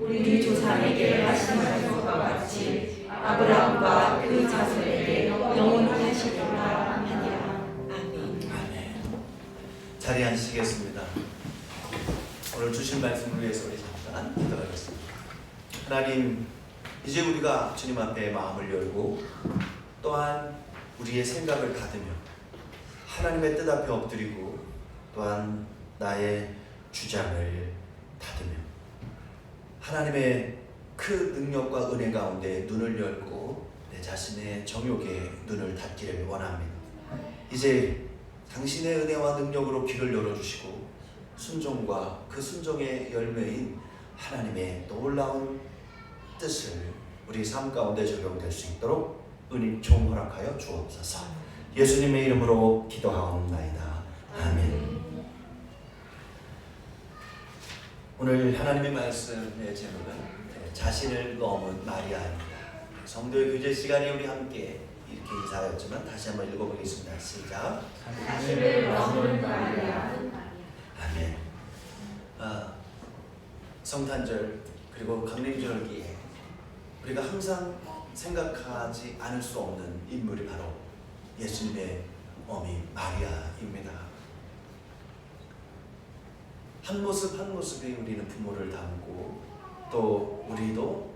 우리 조상에게 하신 것과 같이 아브라함과 그 자손에게 영원히 하시리라 하니라. 아멘. 아멘. 자리에 앉으시겠습니다. 오늘 주신 말씀을 위해서 우리 잠깐 기도하겠습니다. 하나님, 이제 우리가 주님 앞에 마음을 열고 또한 우리의 생각을 닫으며 하나님의 뜻 앞에 엎드리고 또한 나의 주장을 닫으며 하나님의 그 능력과 은혜 가운데 눈을 열고 내 자신의 정욕에 눈을 닫기를 원합니다. 이제 당신의 은혜와 능력으로 귀를 열어주시고 순종과 그 순종의 열매인 하나님의 놀라운 뜻을 우리 삶 가운데 적용될 수 있도록 은인 총 허락하여 주옵소서. 예수님의 이름으로 기도하옵나이다. 아멘. 오늘 하나님의 말씀의 제목은 자신을 넘은 마리아입니다. 성도의 교제 시간에 우리 함께 이렇게 인사하였지만 다시 한번 읽어보겠습니다. 시작. 자신을 넘은 마리아. 아멘. 성탄절 그리고 강림절기에 우리가 항상 생각하지 않을 수 없는 인물이 바로 예수님의 어미 마리아입니다. 한 모습 한 모습이 우리는 부모를 닮고 또 우리도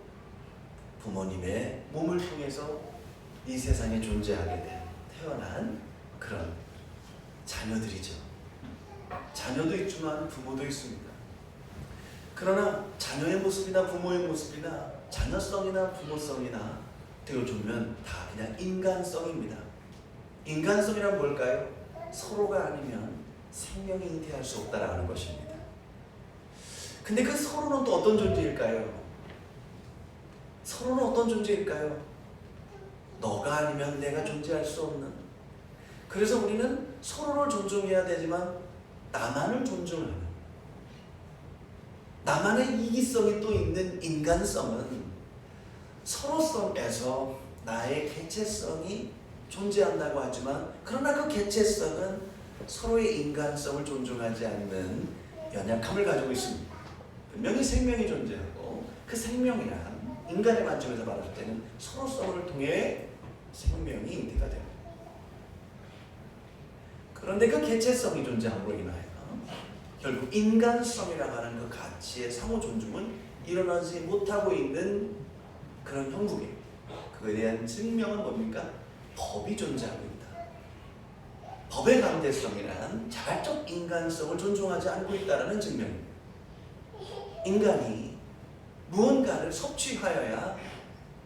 부모님의 몸을 통해서 이 세상에 존재하게 된 태어난 그런 자녀들이죠. 자녀도 있지만 부모도 있습니다. 그러나 자녀의 모습이나 부모의 모습이나 자녀성이나 부모성이나 되어주면 다 그냥 인간성입니다. 인간성이란 뭘까요? 서로가 아니면 생명이 잉태할 수 없다라는 것입니다. 근데 그 서로는 또 어떤 존재일까요? 서로는 어떤 존재일까요? 너가 아니면 내가 존재할 수 없는. 그래서 우리는 서로를 존중해야 되지만 나만을 존중하는, 나만의 이기성이 또 있는 인간성은 서로성에서 나의 개체성이 존재한다고 하지만 그러나 그 개체성은 서로의 인간성을 존중하지 않는 연약함을 가지고 있습니다. 분명히 생명이 존재하고 그 생명이란 인간의 관점에서 말할 때는 서로성을 통해 생명이 잉태가 됩니다. 그런데 그 개체성이 존재함으로 인하여 결국 인간성이라고 하는 그 가치의 상호 존중은 일어나지 못하고 있는 그런 형국이에요. 그거에 대한 증명은 뭡니까? 법이 존재하고 있다. 법의 강대성이란 자발적 인간성을 존중하지 않고 있다는 증명입니다. 인간이 무언가를 섭취하여야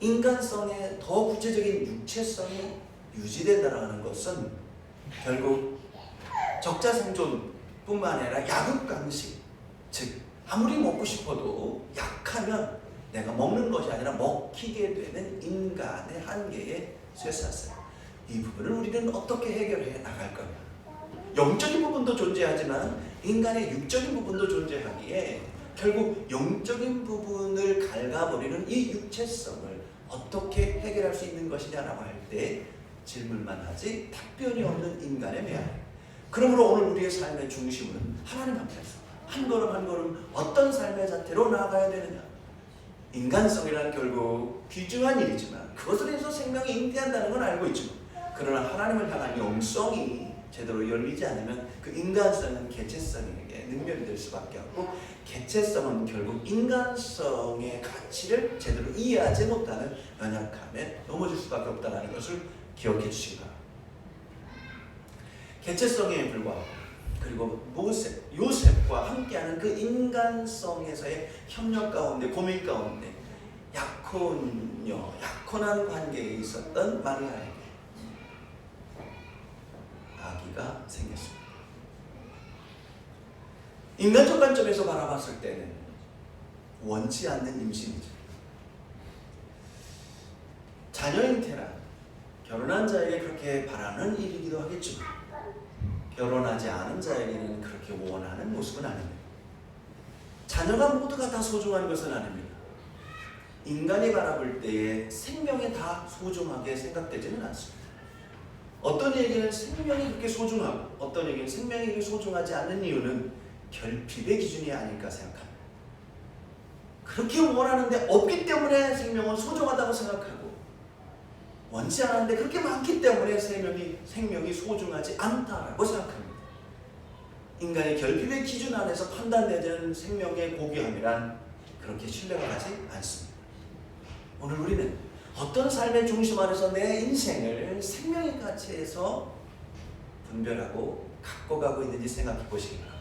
인간성의 더 구체적인 육체성이 유지된다는 것은 결국 적자생존뿐만 아니라 약육강식, 즉 아무리 먹고 싶어도 약하면 내가 먹는 것이 아니라 먹히게 되는 인간의 한계에 쇠사슬. 이 부분을 우리는 어떻게 해결해 나갈 거냐. 영적인 부분도 존재하지만 인간의 육적인 부분도 존재하기에 결국 영적인 부분을 갉아버리는 이 육체성을 어떻게 해결할 수 있는 것이냐라고 할 때 질문만 하지 답변이 없는 인간의 메아리. 그러므로 오늘 우리의 삶의 중심은 하나님 앞에서 한 걸음 한 걸음 어떤 삶의 자태로 나아가야 되느냐. 인간성이란 결국 귀중한 일이지만 그것을 해서 생명이 잉태한다는 건 알고 있지만 그러나 하나님을 향한 영성이 제대로 열리지 않으면 그 인간성은 개체성에게 능멸이 될 수밖에 없고, 개체성은 결국 인간성의 가치를 제대로 이해하지 못하는 연약함에 넘어질 수밖에 없다는 것을 기억해 주시기 바랍니다. 개체성에 불과하고, 그리고 요셉과 함께하는 그 인간성에서의 협력 가운데, 고민 가운데 약혼한 관계에 있었던 마리아에게 아기가 생겼습니다. 인간적 관점에서 바라봤을 때는 원치 않는 임신이죠. 자녀 잉태란 결혼한 자에게 그렇게 바라는 일이기도 하겠지만, 결혼하지 않은 자에게는 그렇게 원하는 모습은 아닙니다. 자녀가 모두가 다 소중한 것은 아닙니다. 인간이 바라볼 때에 생명이 다 소중하게 생각되지는 않습니다. 어떤 얘기는 생명이 그렇게 소중하고, 어떤 얘기는 생명이 그렇게 소중하지 않는 이유는 결핍의 기준이 아닐까 생각합니다. 그렇게 원하는데 없기 때문에 생명은 소중하다고 생각하고, 원치 않았는데 그렇게 많기 때문에 생명이 소중하지 않다라고 생각합니다. 인간의 결핍의 기준 안에서 판단되는 생명의 고귀함이란 그렇게 신뢰가 가지 않습니다. 오늘 우리는 어떤 삶의 중심 안에서 내 인생을 생명의 가치에서 분별하고 갖고 가고 있는지 생각해 보시기 바랍니다.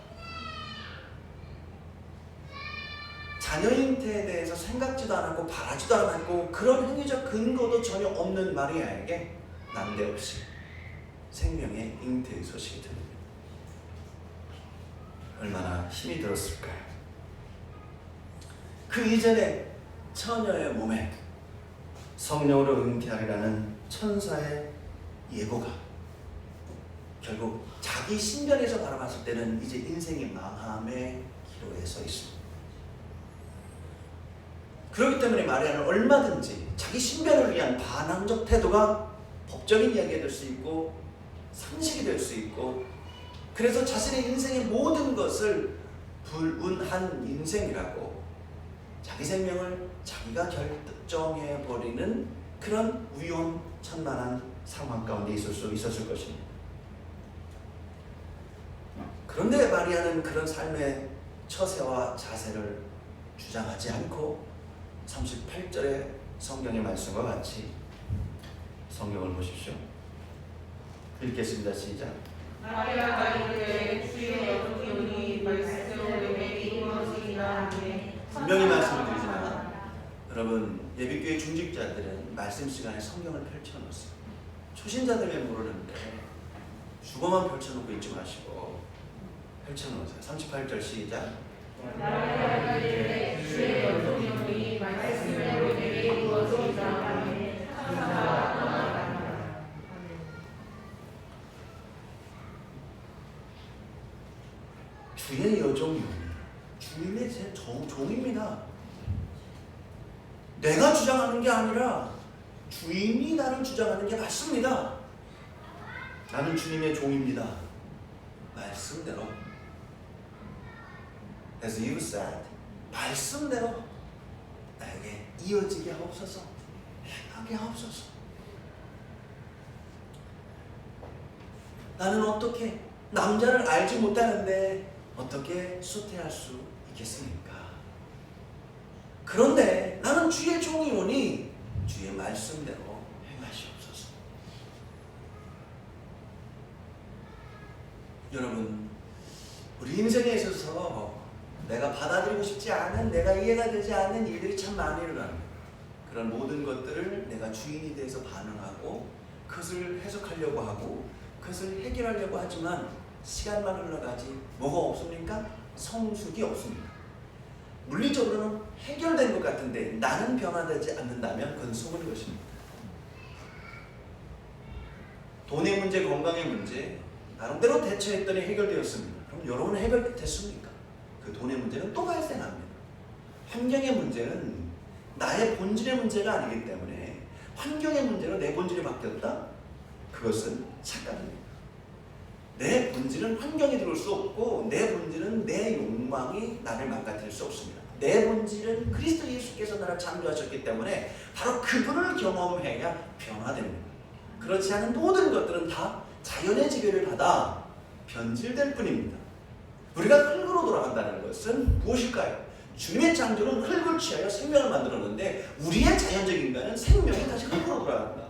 자녀 잉태에 대해서 생각지도 않았고 바라지도 않았고 그런 행위적 근거도 전혀 없는 마리아에게 난데없이 생명의 잉태의 소식이 들립니다. 얼마나 힘이 들었을까요? 그 이전에 처녀의 몸에 성령으로 잉태하리라는 천사의 예고가 결국 자기 신변에서 바라봤을 때는 이제 인생이 망함의 기로에 서 있습니다. 그렇기 때문에 마리아는 얼마든지 자기 신변을 위한 반항적 태도가 법적인 이야기가 될 수 있고 상식이 될 수 있고, 그래서 자신의 인생의 모든 것을 불운한 인생이라고 자기 생명을 자기가 결정해버리는 그런 위험천만한 상황 가운데 있었을 것입니다. 그런데 마리아는 그런 삶의 처세와 자세를 주장하지 않고 38절의 성경의 말씀과 같이 성경을 보십시오. 읽겠습니다. 시작. 마리아가 이르되 주의 영혼이 말씀으로 내게 이루어지리라 하매. 분명히 말씀을 드리지만 여러분, 예비교회 중직자들은 말씀 시간에 성경을 펼쳐놓습니다. 초신자들은 모르는데 주거만 펼쳐놓고 읽지 마시고 펼쳐놓으세요. 38절 시작. 마리아가 이르되 주의 영혼이 말씀으로 내게 이루어지리라 하매. 천사가 떠나가니라. 주의 여종이 주인의 제 종입니다. 내가 주장하는 게 아니라 주인이 나를 주장하는 게 맞습니다. 나는 주님의 종입니다. 말씀대로, as you said, 말씀대로 나에게 이어지게 하옵소서, 행하게 하옵소서. 나는 어떻게 남자를 알지 못하는데 어떻게 수태할 수 있겠습니까? 그런데 나는 주의 종이 오니 주의 말씀대로 행하시옵소서. 여러분, 우리 인생에 있어서 내가 받아들이고 싶지 않은, 내가 이해가 되지 않는 일들이 참 많이 일어납니다. 그런 모든 것들을 내가 주인이 돼서 반응하고 그것을 해석하려고 하고 그것을 해결하려고 하지만 시간만 흘러가지 뭐가 없습니까? 성숙이 없습니다. 물리적으로는 해결된 것 같은데 나는 변화되지 않는다면 그건 속은 것입니다. 돈의 문제, 건강의 문제 나름대로 대처했더니 해결되었습니다. 그럼 여러분은 해결됐습니까? 그 돈의 문제는 또 발생합니다. 환경의 문제는 나의 본질의 문제가 아니기 때문에 환경의 문제로 내 본질이 바뀌었다? 그것은 착각입니다. 내 본질은 환경이 들어올 수 없고 내 본질은 내 욕망이 나를 망가뜨릴 수 없습니다. 내 본질은 그리스도 예수께서 나를 창조하셨기 때문에 바로 그분을 경험해야 변화됩니다. 그렇지 않은 모든 것들은 다 자연의 지배를 받아 변질될 뿐입니다. 우리가 흙으로 돌아간다는 것은 무엇일까요? 주님의 창조는 흙을 취하여 생명을 만들었는데 우리의 자연적 인간은 생명이 다시 흙으로 돌아간다.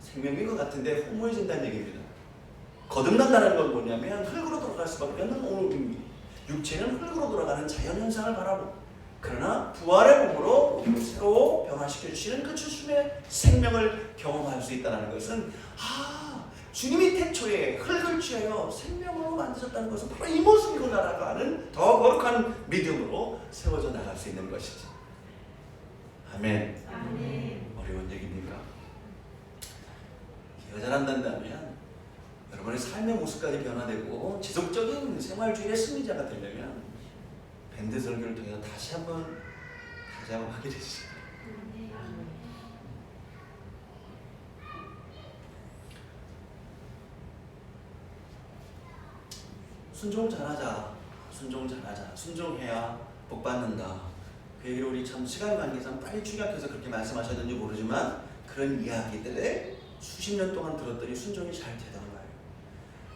생명인 것 같은데 허무해진다는 얘기입니다. 거듭난다는 건 뭐냐면 흙으로 돌아갈 수밖에 없는 오늘 육체는 흙으로 돌아가는 자연현상을 바라보고, 그러나 부활의 몸으로 우리를 새로 변화시켜 주시는 그 주님의 생명을 경험할 수 있다는 것은 주님이 태초에 흙을 취하여 생명으로 만드셨다는 것은 바로 이 모습이구나라고 하는 더 거룩한 믿음으로 세워져 나갈 수 있는 것이죠. 아멘. 어려운 얘기입니까? 여자란다면 여러분의 삶의 모습까지 변화되고 지속적인 생활주의의 승리자가 되려면 밴드 설교를 통해서 다시 한번 하게 되시죠. 순종 잘하자. 순종해야 복 받는다. 그 얘기를 우리 참 시간 관계상 빨리 축약해서 그렇게 말씀하셨는지 모르지만 그런 이야기들에 수십 년 동안 들었더니 순종이 잘 되더라고요.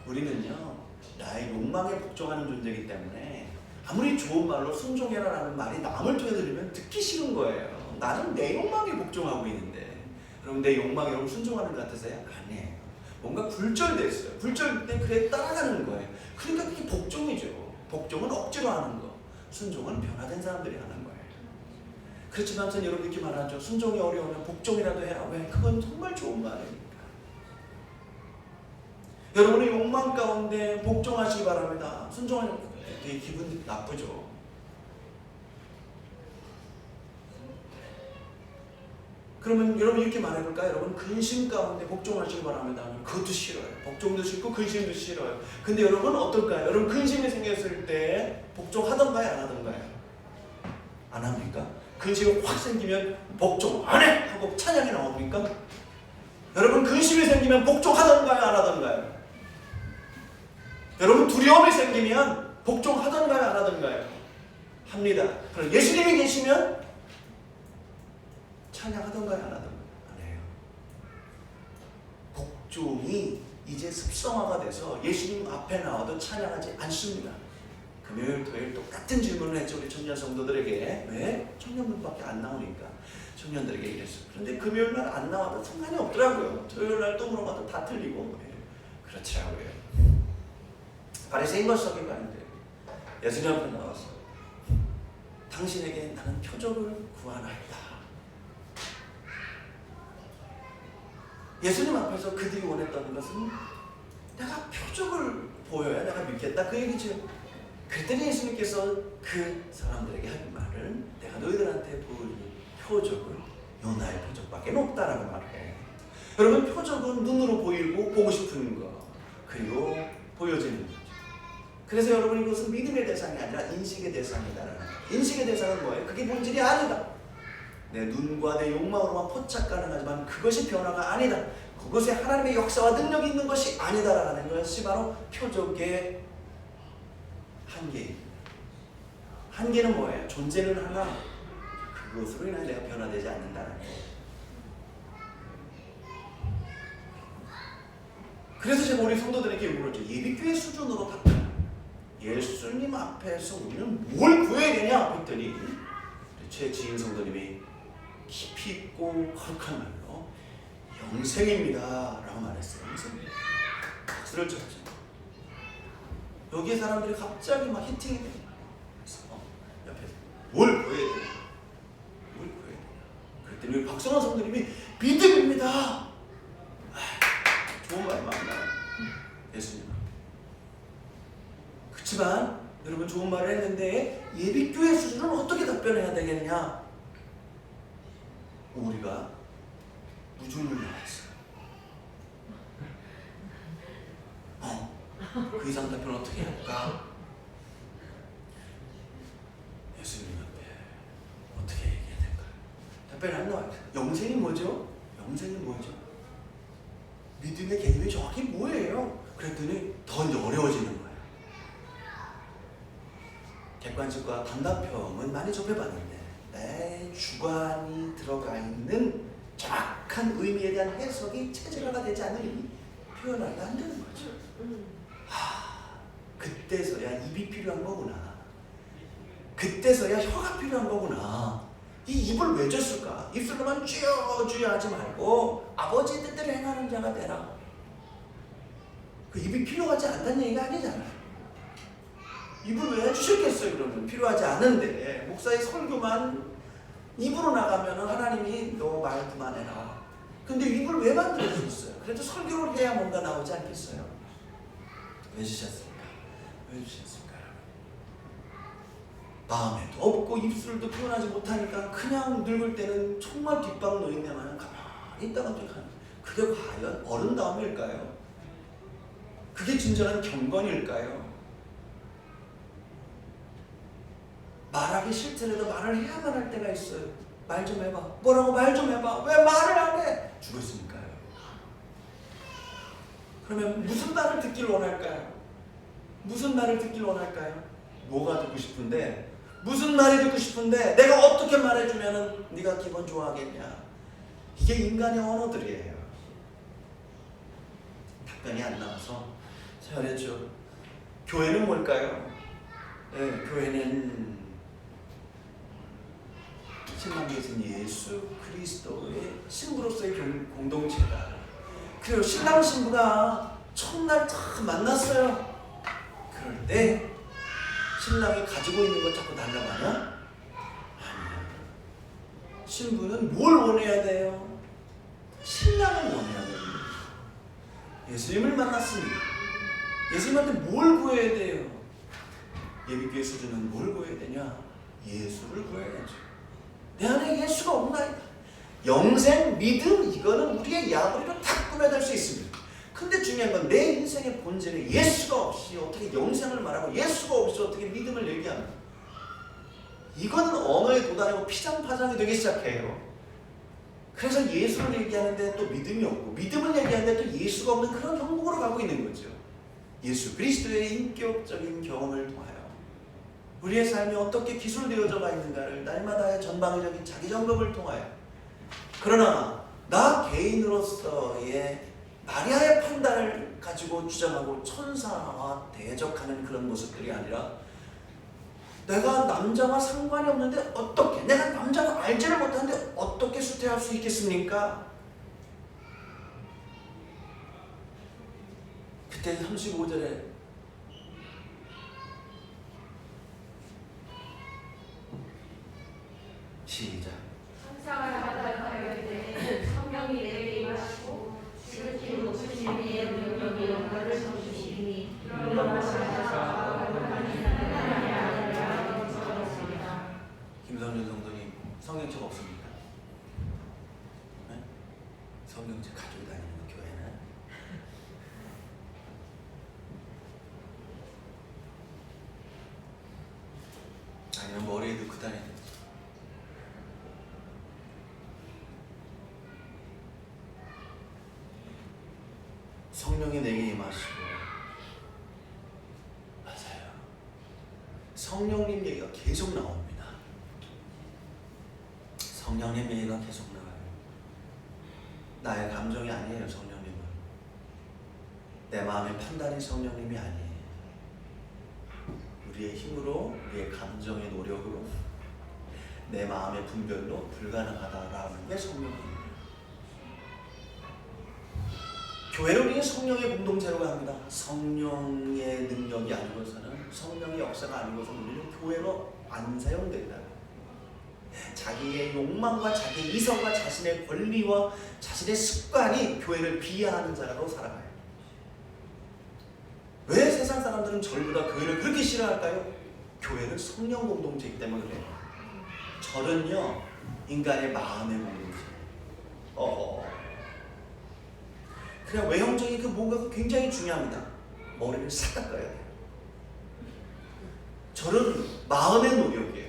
우리는요, 나의 욕망에 복종하는 존재이기 때문에 아무리 좋은 말로 순종해라라는 말이 남을 통해 들으면 듣기 싫은 거예요. 나는 내 욕망에 복종하고 있는데, 여러분 내 욕망에 여러분 순종하는 것 같으세요? 아니에요. 뭔가 굴절됐어요. 굴절될 때 그래 따라가는 거예요. 그러니까 그게 복종이죠. 복종은 억지로 하는 거, 순종은 변화된 사람들이 하는 거예요. 그렇지만 저는 여러분 이렇게 말하죠. 순종이 어려우면 복종이라도 해라. 왜? 그건 정말 좋은 말이니까. 여러분의 욕망 가운데 복종하시기 바랍니다. 순종하는 되게 기분 나쁘죠. 그러면 여러분 이렇게 말해볼까요? 여러분 근심 가운데 복종하시기 바랍니다. 그것도 싫어요. 복종도 싫고 근심도 싫어요. 근데 여러분 어떨까요? 여러분 근심이 생겼을 때 복종하던가요? 안 하던가요? 안 합니까? 근심이 확 생기면 복종 안 해! 하고 찬양이 나옵니까? 여러분 근심이 생기면 복종하던가요? 안 하던가요? 여러분 두려움이 생기면 복종하던가요? 안 하던가요? 합니다. 그럼 예수님이 계시면 찬양하던가요? 안 하던가요? 안 해요. 복종이 이제 습성화가 돼서 예수님 앞에 나와도 찬양하지 않습니다. 금요일, 토요일 똑같은 질문을 했죠. 우리 청년 성도들에게. 왜? 청년분밖에 안 나오니까 청년들에게 이랬어요. 그런데 금요일날 안 나와도 상관이 없더라고요. 토요일날 또 물어봐도 다 틀리고. 그렇더라고요. 바리새인 것석인 거 아닌데 예수님 앞에 나와서 당신에게 나는 표적을 구하나이다. 예수님 앞에서 그들이 원했던 것은 내가 표적을 보여야 내가 믿겠다 그 얘기죠. 그랬더니 예수님께서 그 사람들에게 하는 말은 내가 너희들한테 보여줄 표적은 요나의 표적밖에 없다라고 말해. 여러분 표적은 눈으로 보이고 보고 싶은 거 그리고 보여지는 거죠. 그래서 여러분 이것은 믿음의 대상이 아니라 인식의 대상이다라는 거예요. 인식의 대상은 뭐예요? 그게 본질이 아니다. 내 눈과 내 욕망으로만 포착 가능하지만 그것이 변화가 아니다. 그것에 하나님의 역사와 능력이 있는 것이 아니다라는 것이 바로 표적의 한계입니다. 한계는 뭐예요? 존재는 하나, 그것으로 인해 내가 변화되지 않는다는 거예요. 그래서 제가 우리 성도들에게 물었죠. 예비교회 수준으로 답변. 예수님 앞에서 우리는 뭘 구해야 되냐? 했더니 제 지인 성도님이 깊이 있고 거룩한 말로 영생입니다 라고 말했어요. 영생입니다. 박수를 쳤죠. 여기에 사람들이 갑자기 막 히팅이 되는 거예요. 그래서 옆에서 뭘 구해야 되냐? 뭘 구해야 되냐? 그랬더니 박선원 성도님이 믿음입니다. 좋은 말 맞나요? 예수님. 그렇지만 여러분 좋은 말을 했는데 예비교회 수준은 어떻게 답변해야 되겠냐? 우리가 무중을 나왔어요. 그 이상 답변 어떻게 할까? 예수님 앞에 어떻게 얘기해야 될까요? 답변이 안 나와요. 영생이 뭐죠? 영생이 뭐죠? 믿음의 개념이 정확히 뭐예요? 그랬더니 더 어려워지는 거예요. 객관식과 단답형은 많이 접해봤는데 내 주관이 들어가 있는 정확한 의미에 대한 해석이 체질화가 되지 않으니 표현하기 안 되는 거죠. 그때서야 입이 필요한 거구나. 그때서야 혀가 필요한 거구나. 이 입을 왜 줬을까? 입술로만 쥐어쥐어 하지 말고 아버지의 뜻대로 행하는 자가 되라. 그 입이 필요하지 않다는 얘기가 아니잖아요. 입을 왜 주셨겠어요? 그러면 필요하지 않은데 목사의 설교만 입으로 나가면 하나님이 너 말 그만해라. 근데 입을 왜 만들어 주셨어요? 그래도 설교를 해야 뭔가 나오지 않겠어요? 왜 주셨을까? 왜 주셨을까? 마음에도 없고 입술도 표현하지 못하니까 그냥 늙을 때는 정말 뒷방 노인네 마냥 가만히 있다가 또 가는. 그게 과연 어른다움일까요? 그게 진정한 경건일까요? 말하기 싫더라도 말을 해야만 할 때가 있어요. 말 좀 해봐. 뭐라고 말 좀 해봐. 왜 말을 안 해? 죽었으니까요. 그러면 무슨 말을 듣길 원할까요? 무슨 말을 듣길 원할까요? 뭐가 듣고 싶은데? 무슨 말이 듣고 싶은데 내가 어떻게 말해주면 네가 기분 좋아하겠냐? 이게 인간의 언어들이에요. 답변이 안 나와서 잘했죠. 교회는 뭘까요? 네, 교회는 신랑계신 예수 그리스도의 신부로서의 공동체다. 그리고 신랑 신부가 첫날 딱 만났어요. 그럴 때 신랑이 가지고 있는 걸 자꾸 달라고 하냐? 아니야. 신부는 뭘 원해야 돼요? 신랑을 원해야 됩니다. 예수님을 만났습니다. 예수님한테 뭘 구해야 돼요? 예비교회 수준은 뭘 구해야 되냐? 예수를 구해야죠. 내 안에 예수가 없나이다. 영생, 믿음, 이거는 우리의 야구리로 다 꾸며낼 수 있습니다. 근데 중요한 건 내 인생의 본질에 예수가 없이 어떻게 영생을 말하고 예수가 없이 어떻게 믿음을 얘기하나? 이거는 언어에 도달하고 피장파장이 되기 시작해요. 그래서 예수를 얘기하는데 또 믿음이 없고 믿음을 얘기하는데 또 예수가 없는 그런 형국으로 가고 있는 거죠. 예수 그리스도의 인격적인 경험을 통하여 우리의 삶이 어떻게 기술되어져가 있는가를 날마다의 전방위적인 자기 점검을 통하여, 그러나 나 개인으로서의 마리아의 판단을 가지고 주장하고 천사와 대적하는 그런 모습들이 아니라, 내가 남자와 상관이 없는데 어떻게, 내가 남자를 알지를 못하는데 어떻게 수태할 수 있겠습니까? 그때 35절에 시작. 상상을 하다가 이르되 성령이 내게 임하시고 지극히 높으신 이의 능력이 영광을 주시니 일어나셔서 김성준 성도님 성경책 없습니까? 네? 성경책 가지고 다니는 교회는 아니면 머리에 넣고 다니는. 성령이 내게 임하시고, 맞아요. 성령님 얘기가 계속 나옵니다. 성령님 얘기가 계속 나와요. 나의 감정이 아니에요. 성령님은 내 마음의 판단이 성령님이 아니에요. 우리의 힘으로, 우리의 감정의 노력으로, 내 마음의 분별로 불가능하다라는 게 성령입니다. 교회를 우리는 성령의 공동체로 합니다. 성령의 능력이 아니고서는, 성령의 역사가 아니고서는 우리는 교회로 안 사용된다. 자기의 욕망과 자기의 이성과 자신의 권리와 자신의 습관이 교회를 비하하는 자로 살아가요. 왜 세상 사람들은 절보다 교회를 그렇게 싫어할까요? 교회는 성령 공동체이기 때문에 그래요. 절은요, 인간의 마음의 공동체. 그냥 외형적인 그 뭔가가 굉장히 중요합니다. 머리를 싹 닦아야 돼요. 절은 마음의 노력이에요.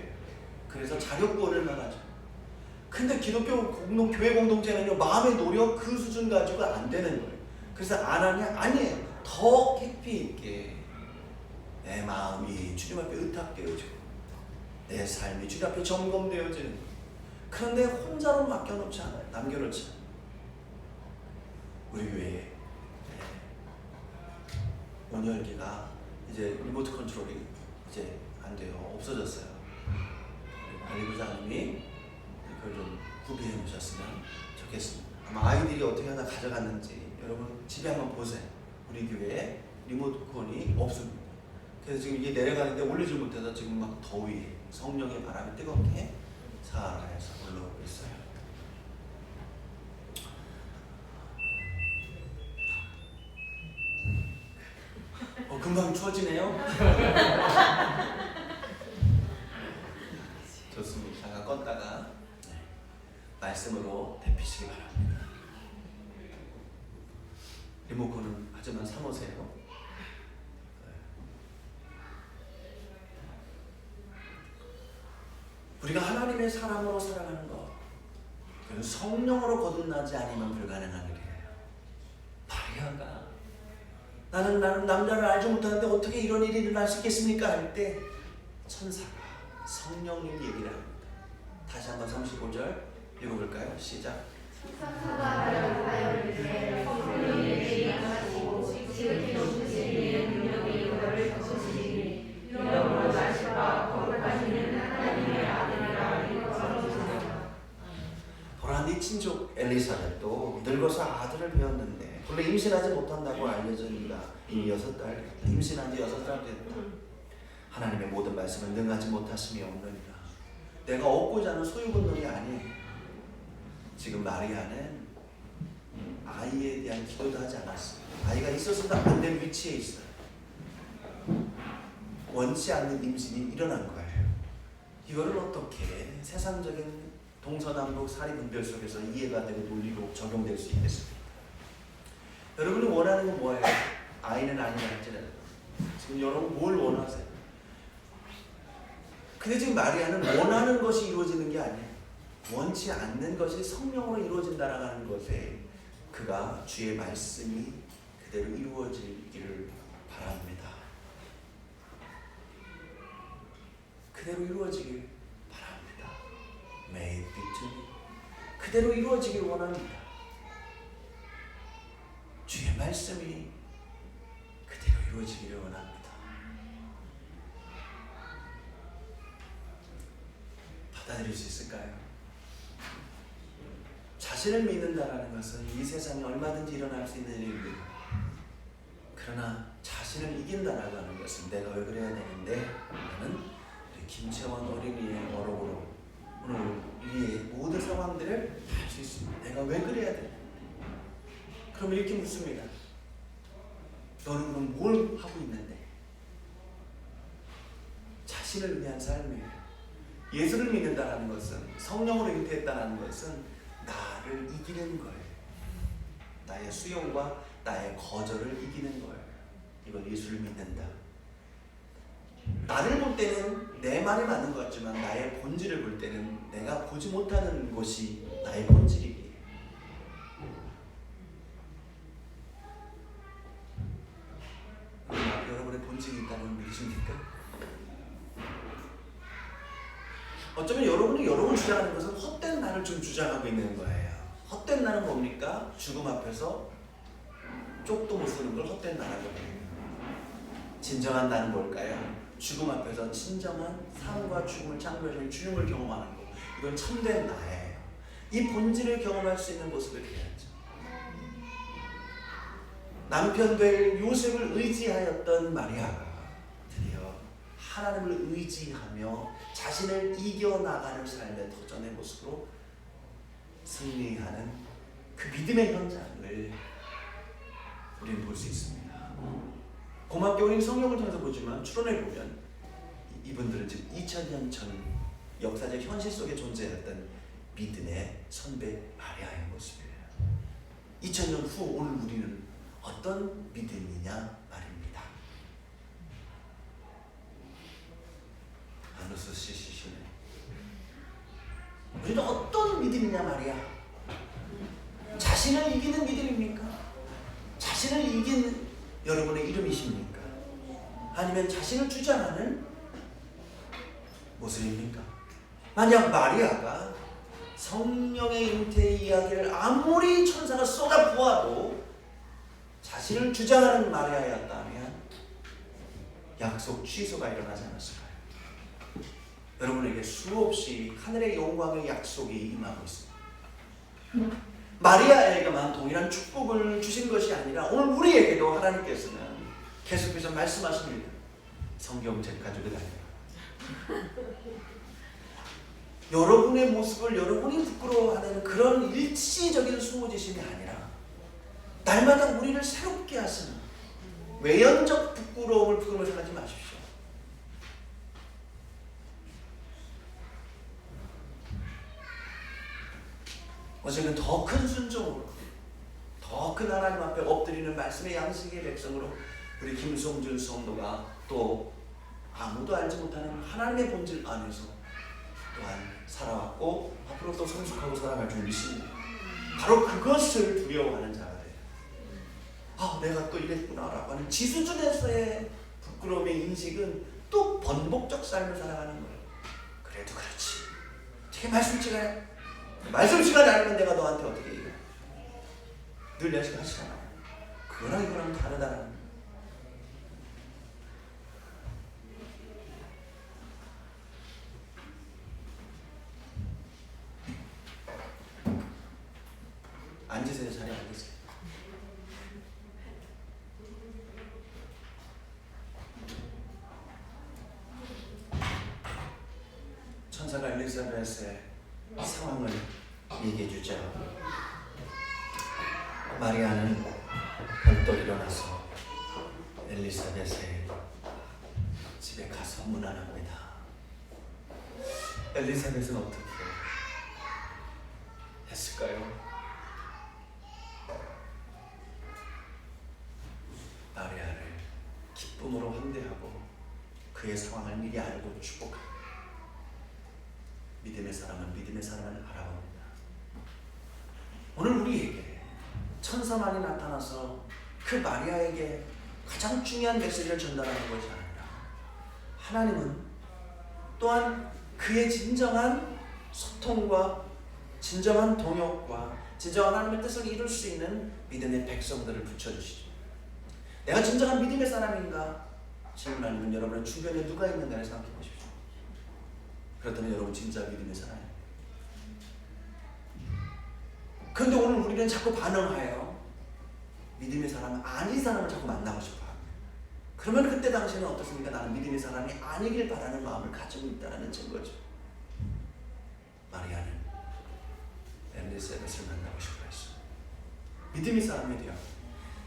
그래서 자력권을 말하죠. 근데 기독교 교회 공동체는요, 마음의 노력 그 수준 가지고 안 되는 거예요. 그래서 안 하냐? 아니에요. 더 깊이 있게 내 마음이 주님 앞에 의탁되어지고 내 삶이 주님 앞에 점검되어지는 거예요. 그런데 혼자로 맡겨놓지 않아요. 남겨놓지 않아요. 우리 교회에 온열기가 이제 리모트 컨트롤이 이제 안 돼요. 없어졌어요. 관리부장님이 그걸 좀 구비해 놓으셨으면 좋겠습니다. 아마 아이들이 어떻게 하나 가져갔는지 여러분 집에 한번 보세요. 우리 교회에 리모컨이 없습니다. 그래서 지금 이게 내려가는데 올리지 못해서 지금 막 더위, 성령의 바람이 뜨겁게 사하라에서 올라오고 있어요. 금방 추워지네요. 좋습니다. 잠깐 껐다가 말씀으로 대피시기 바랍니다. 리모컨은 하지만 사모세요. 우리가 하나님의 사람으로 살아가는 것, 그건 성령으로 거듭나지 않으면 불가능한 일이에요. 마리아가 나는 남자를 알지 못하는데 어떻게 이런 일이 일어날 수 있겠습니까? 할 때 천사가 성령님 얘기를 합니다. 다시 한번 35절 읽어볼까요? 시작. 보라, 네 친족 엘리사벳도 늙어서 아들을 배웠는데 원래 임신하지 못한다고 알려졌으니까 이미 6달 됐다. 임신한 지 6달 됐다. 하나님의 모든 말씀을 능하지 못하심이 없느니라. 내가 얻고자 하는 소유분들이 아니에요. 지금 마리아는 아이에 대한 기도도 하지 않았어요. 아이가 있어서도 안 될 위치에 있어요. 원치 않는 임신이 일어난 거예요. 이거를 어떻게 세상적인 동서남북 사리분별 속에서 이해가 되고 논리로 적용될 수 있겠습니까? 여러분이 원하는 건 뭐예요? 아이는 아니라 할지라도 지금 여러분 뭘 원하세요? 근데 지금 마리아는 원하는 것이 이루어지는 게 아니에요. 원치 않는 것이 성령으로 이루어진다라는 것에 그가 주의 말씀이 그대로 이루어지기를 바랍니다. 그대로 이루어지길 바랍니다. May it be to me. 그대로 이루어지길 원합니다. 주의 말씀이 그대로 이루어지기를 원합니다. 받아들일 수 있을까요? 자신을 믿는다는 것은 이 세상에 얼마든지 일어날 수 있는 일입니다. 그러나 자신을 이긴다라고 하는 것은 내가 왜 그래야 되는데 나는 우리 김채원 어린이의 어록으로 오늘 우리의 모든 상황들을 알 수 있습니다. 내가 왜 그래야 되는데? 그럼 이렇게 묻습니다. 너는 그럼 뭘 하고 있는데? 자신을 위한 삶이에요. 예수를 믿는다는 것은, 성령으로 잉태했다는 것은 나를 이기는 거예요. 나의 수용과 나의 거절을 이기는 거예요. 이건 예수를 믿는다. 나를 볼 때는 내 말이 맞는 것 같지만 나의 본질을 볼 때는 내가 보지 못하는 것이 나의 본질이기에. 여러분의 본질이 있다는 믿으십니까? 어쩌면 여러분이 여러분 주장하는 것은 헛된 나를 좀 주장하고 있는 거예요. 헛된 나는 뭡니까? 죽음 앞에서 쪽도 못 쓰는 걸 헛된 나라고 해요. 진정한 나는 뭘까요? 죽음 앞에서 진정한 삶과 죽음을 창조하신 주님을 경험하는 것. 이건 참된 나예요. 이 본질을 경험할 수 있는 모습을 해야죠. 남편 될 요셉을 의지하였던 마리아가 드디어 하나님을 의지하며 자신을 이겨나가는 삶의 도전의 모습으로 승리하는 그 믿음의 현장을 우리는 볼 수 있습니다. 고맙게 우리는 성경을 통해서 보지만 추론해 보면 이분들은 지금 2000년 전 역사적 현실 속에 존재했던 믿음의 선배 마리아의 모습이에요. 2000년 후 오늘 우리는 어떤 믿음이냐 말입니다. 아노스 씨시시네. 우리는 어떤 믿음이냐 말이야. 자신을 이기는 믿음입니까? 자신을 이긴 여러분의 이름이십니까? 아니면 자신을 주장하는 모습입니까? 만약 마리아가 성령의 잉태 이야기를 아무리 천사가 쏟아부어도 자신을 주장하는 마리아였다면 약속 취소가 일어나지 않았을까요? 여러분에게 수없이 하늘의 영광의 약속이 임하고 있습니다. 마리아에게만 동일한 축복을 주신 것이 아니라 오늘 우리에게도 하나님께서는 계속해서 말씀하십니다. 성경 책 가지고 다녀요. 여러분의 모습을 여러분이 부끄러워하는 그런 일시적인 숨어지심이 아니라 날마다 우리를 새롭게 하시는 외연적 부끄러움을 생각하지 마십시오. 어제는 더 큰 순종으로 더 큰 하나님 앞에 엎드리는 말씀의 양식의 백성으로 우리 김성준 성도가 또 아무도 알지 못하는 하나님의 본질 안에서 또한 살아왔고 앞으로 또 성숙하고 살아갈 준비십니다. 바로 그것을 두려워하는 자가 돼요. 아, 내가 또 이랬구나라고 하는 지수준에서의 부끄러움의 인식은 또 번복적 삶을 살아가는 거예요. 그래도 그렇지. 되게 말씀 시간에 말씀 시간이 아니면 내가 너한테 어떻게 얘기해? 늘 야식하시잖아. 그거랑 이거랑 다르다는 거예요. 앉으세요. 자리에 앉으세요. 천사가 엘리사벳의 상황을 얘기해 주죠. 마리아는 벌떡 일어나서 엘리사벳의 집에 가서 문안합니다. 엘리사벳은 어떻게 했을까요? 마리아를 기쁨으로 환대하고 그의 상황을 미리 알고 축복합니다. 믿음의 사람은 믿음의 사람을 알아봅니다. 오늘 우리에게 천사만이 나타나서 그 마리아에게 가장 중요한 메시지를 전달하는 것이 아니라 하나님은 또한 그의 진정한 소통과 진정한 동역과 진정한 하나님의 뜻을 이룰 수 있는 믿음의 백성들을 붙여주시죠. 내가 진정한 믿음의 사람인가? 질문하면 여러분의 주변에 누가 있는가를 생각해 보십시오. 그렇다면 여러분 진짜 믿음의 사람이에요. 그런데 오늘 우리는 자꾸 반응하여 믿음의 사람은 아닌 사람을 자꾸 만나고 싶어 합니다. 그러면 그때 당시에는 어떻습니까? 나는 믿음의 사람이 아니길 바라는 마음을 가지고 있다는 증거죠. 마리아는 엘리사벳을 만나고 싶어 했어. 믿음의 사람이 되어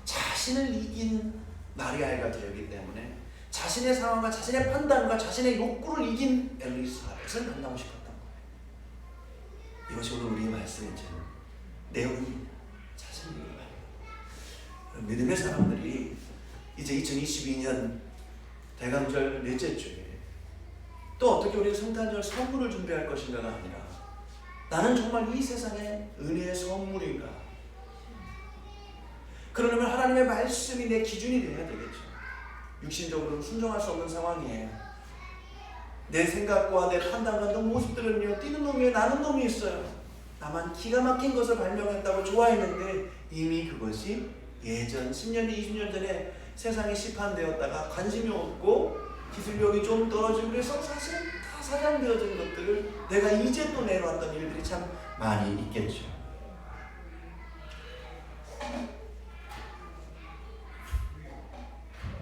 자신을 이긴 마리아가 되었기 때문에 자신의 상황과 자신의 판단과 자신의 욕구를 이긴 엘리사벳을 만나고 싶었던 거예요. 이것이 오늘 우리의 말씀의 내용입니다. 자신을 이기는 거예요. 믿음의 사람들이 이제 2022년 대강절 넷째 주에 또 어떻게 우리 성탄절 선물을 준비할 것인가가 아니라 나는 정말 이 세상의 은혜의 선물인가? 그러려면 하나님의 말씀이 내 기준이 되어야 되겠죠. 육신적으로 순종할 수 없는 상황이에요. 내 생각과 내 판단과 내 모습들은요, 뛰는 놈이 나는 놈이 있어요. 나만 기가 막힌 것을 발명했다고 좋아했는데 이미 그것이 예전 10년, 20년 전에 세상에 시판되었다가 관심이 없고 기술력이 좀 떨어지고 그래서 사실 다 사장되어진 것들을 내가 이제 또 내놓았던 일들이 참 많이 있겠죠.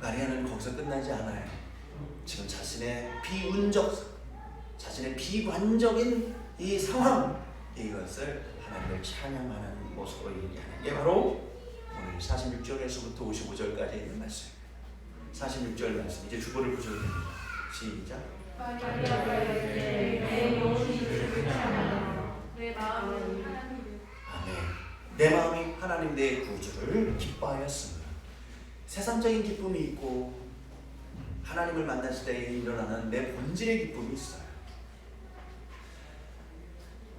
마리아는 거기서 끝나지 않아요. 지금 자신의 비운적, 자신의 비관적인 이 상황, 이것을 하나님을 찬양하는 모습으로 얘기하는 게 바로 오늘 46절에서부터 55절까지 있는 말씀. 46절 말씀, 이제 주보를 보셔도 됩니다. 시작. 아멘. 내 마음이 하나님 내 구주를 기뻐하였습니다. 세상적인 기쁨이 있고 하나님을 만났을 때 일어나는 내 본질의 기쁨이 있어요.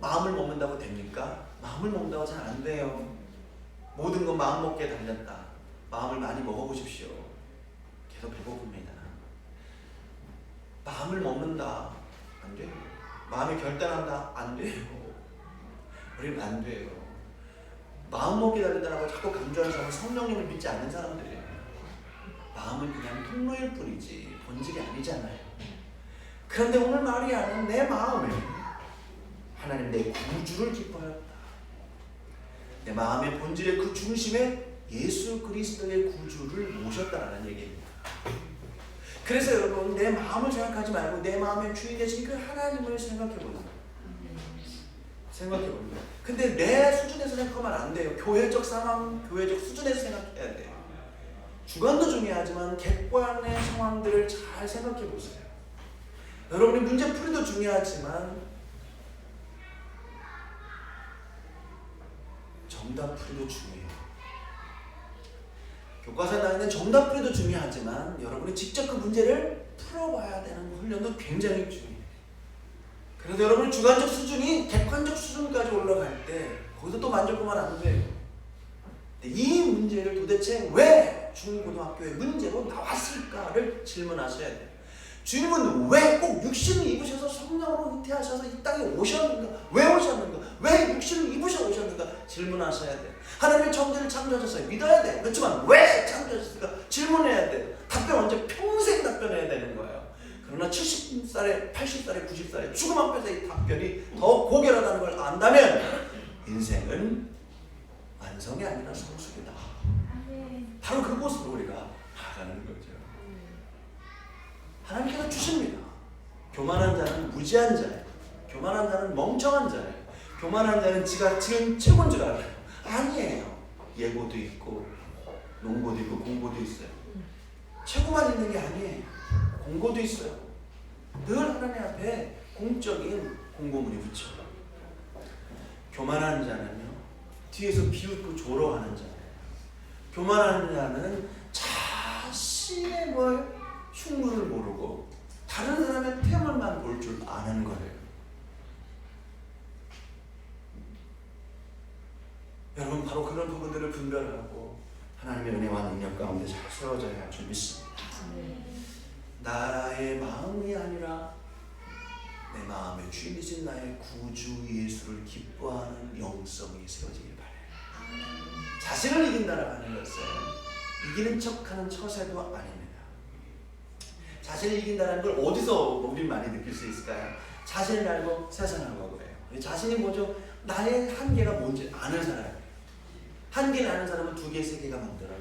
마음을 먹는다고 됩니까? 마음을 먹는다고 잘 안 돼요. 모든 건 마음 먹기에 달렸다. 마음을 많이 먹어보십시오. 계속 배고픕니다. 마음을 먹는다. 안 돼요. 마음이 결단한다. 안 돼요. 우리는 안 돼요. 마음 먹기에 달렸다고 자꾸 강조하는 사람은 성령님을 믿지 않는 사람들이에요. 마음은 그냥 통로일 뿐이지 본질이 아니잖아요. 그런데 오늘 마리아는 내 마음에 하나님 내 구주를 기뻐하였다. 내 마음의 본질의 그 중심에 예수 그리스도의 구주를 모셨다라는 얘기입니다. 그래서 여러분 내 마음을 생각하지 말고 내 마음의 주인 되신 그 하나님을 생각해보세요. 생각해봅니다. 근데 내 수준에서 생각하면 안 돼요. 교회적 상황, 교회적 수준에서 생각해야 돼요. 주관도 중요하지만 객관의 상황들을 잘 생각해보세요. 여러분이 문제풀이도 중요하지만 정답풀이도 중요해요. 교과서에 나와 있는 정답풀이도 중요하지만 여러분이 직접 그 문제를 풀어봐야 되는 훈련도 굉장히 중요해요. 그래서 여러분의 주관적 수준이 객관적 수준까지 올라갈 때 거기서 또 만족하면 안 돼요. 근데 이 문제를 도대체 왜 중고등학교의 문제로 나왔을까를 질문하셔야 돼요. 주님은 왜 꼭 육신을 입으셔서 성령으로 잉태하셔서 이 땅에 오셨는가? 왜 오셨는가? 왜 육신을 입으셔 오셨는가? 질문하셔야 돼요. 하나님의 천지를 창조하셨어요. 믿어야 돼요. 그렇지만 왜 창조하셨을까? 질문해야 돼요. 답변 언제? 평생 답변해야 되는 거예요. 그러나 70살에 80살에 90살에 죽음 앞에서 이 답변이 더 고결하다는 걸 안다면 인생은 완성이 아니라 성숙이다. 바로 그곳으로 우리가 나아가는 거죠. 하나님께서 주십니다. 교만한 자는 무지한 자예요. 교만한 자는 멍청한 자예요. 교만한 자는 지가 지금 최고인 줄 알아요. 아니에요. 예고도 있고 농고도 있고 공고도 있어요. 최고만 있는 게 아니에요. 공고도 있어요. 늘 하나님 앞에 공적인 공고문이 붙여요. 교만한 자는요 뒤에서 비웃고 조롱하는 자예요. 교만한 자는 자신의 흉물을 모르고 다른 사람의 태물만 볼 줄 아는 거예요. 여러분 바로 그런 부분들을 분별하고 하나님의 은혜와 능력 가운데 잘 세워져야 할 줄 믿습니다. 나의 마음이 아니라 내 마음의 주인이신 나의 구주 예수를 기뻐하는 영성이 세워지길 바라요. 자신을 이긴다라고 하는 것은 이기는 척하는 처세도 아닙니다. 자신을 이긴다는 걸 어디서 우리 많이 느낄 수 있을까요? 자신을 알고 세상을 알고 그래요. 자신이 뭐죠? 나의 한계가 뭔지 아는 사람이에요. 한계를 아는 사람은 2개, 3개가 만들어요.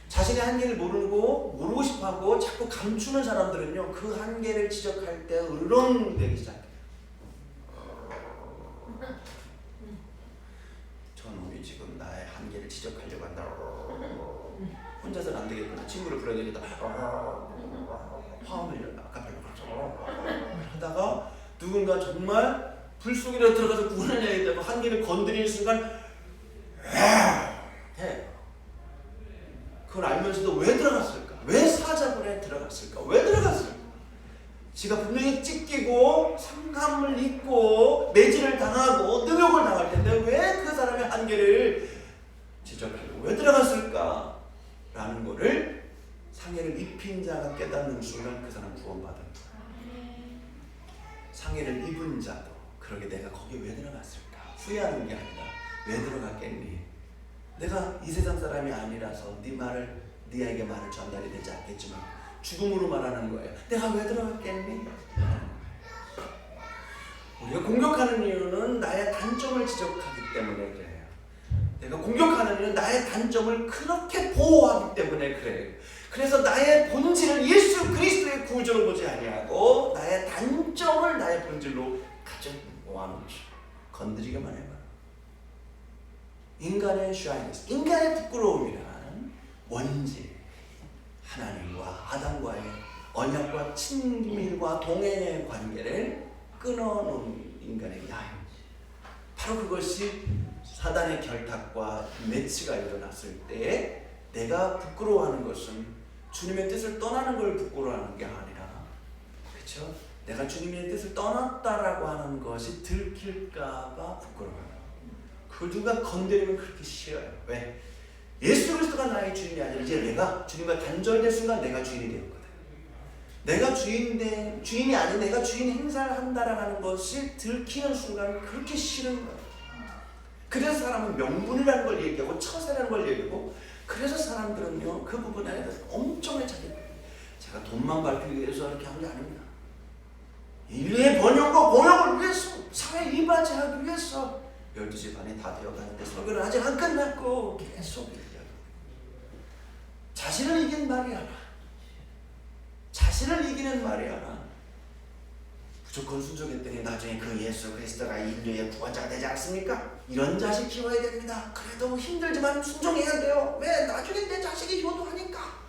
자신의 한계를 모르고 싶어하고 자꾸 감추는 사람들은요 그 한계를 지적할 때 으렁대기 시작해요. 저놈이 지금 나의 한계를 지적하려고 한다. 혼자서는 안 되겠구나. 친구를 불러야 되겠다. 화음을 아까별로 하다가 누군가 정말 불 속에 들어가서 구원해야겠다고 한계를 건드리는 순간 해. 그걸 알면서도 왜 들어갔을까? 왜 사자굴에 들어갔을까? 왜 들어갔을까? 지가 분명히 찢기고 상함을 입고 매질을 당하고 능욕을 당할 텐데 왜 그 사람의 한계를 지적하고 왜 들어갔을까? 라는 거를 상해를 입힌 자가 깨닫는 순간 그 사람 구원받은 거예요. 상해를 입은 자도 그러게 내가 거기에 왜 들어갔을까? 후회하는 게 아니라 왜 들어갔겠니? 내가 이 세상 사람이 아니라서 네에게 말을 전달이 되지 않겠지만 죽음으로 말하는 거예요. 내가 왜 들어갔겠니? 우리가 공격하는 이유는 나의 단점을 지적하기 때문에 그래요. 내가 공격하는 이유는 나의 단점을 그렇게 보호하기 때문에 그래요. 그래서 나의 본질을 예수 그리스도의 구주로 보지 아니하고 나의 단점을 나의 본질로 가지고 하는 것이 건드리기만 해봐. 인간의 샤이니스, 인간의 부끄러움이란 원죄, 하나님과 아담과의 언약과 친밀과 동행의 관계를 끊어놓은 인간의 야욕. 바로 그것이 사단의 결탁과 매치가 일어났을 때 내가 부끄러워하는 것은 주님의 뜻을 떠나는 걸 부끄러워하는 게 아니라, 그렇죠? 내가 주님의 뜻을 떠났다라고 하는 것이 들킬까봐 부끄러워요. 그걸 누가 건드리면 그렇게 싫어요. 왜? 예수 그리스도가 나의 주인이 아니라 이제 내가 주님과 단절된 순간 내가 주인이 되었거든. 내가 주인이 아닌 내가 주인 행사를 한다라는 것이 들키는 순간 그렇게 싫은 거예요. 그래서 사람은 명분이라는 걸 얘기하고 처세라는 걸 얘기하고 그래서 사람들은요 그 부분에 대해서 엄청나게 제가 돈만 밝히기 위해서 이렇게 한 게 아닙니다. 인류의 번영과 공영을 위해서, 사회 이바지하기 위해서 12시 반이 다 되어가는데 설교는 아직 안 끝났고 계속 얘기하고, 자신을 이긴 마리아나, 자신을 이기는 마리아나 무조건 순종했더니 나중에 그 예수 그리스도가 인류의 구원자가 되지 않습니까? 이런 자식 키워야 됩니다. 그래도 힘들지만 순종해야 돼요. 왜? 나중에 내 자식이 효도하니까.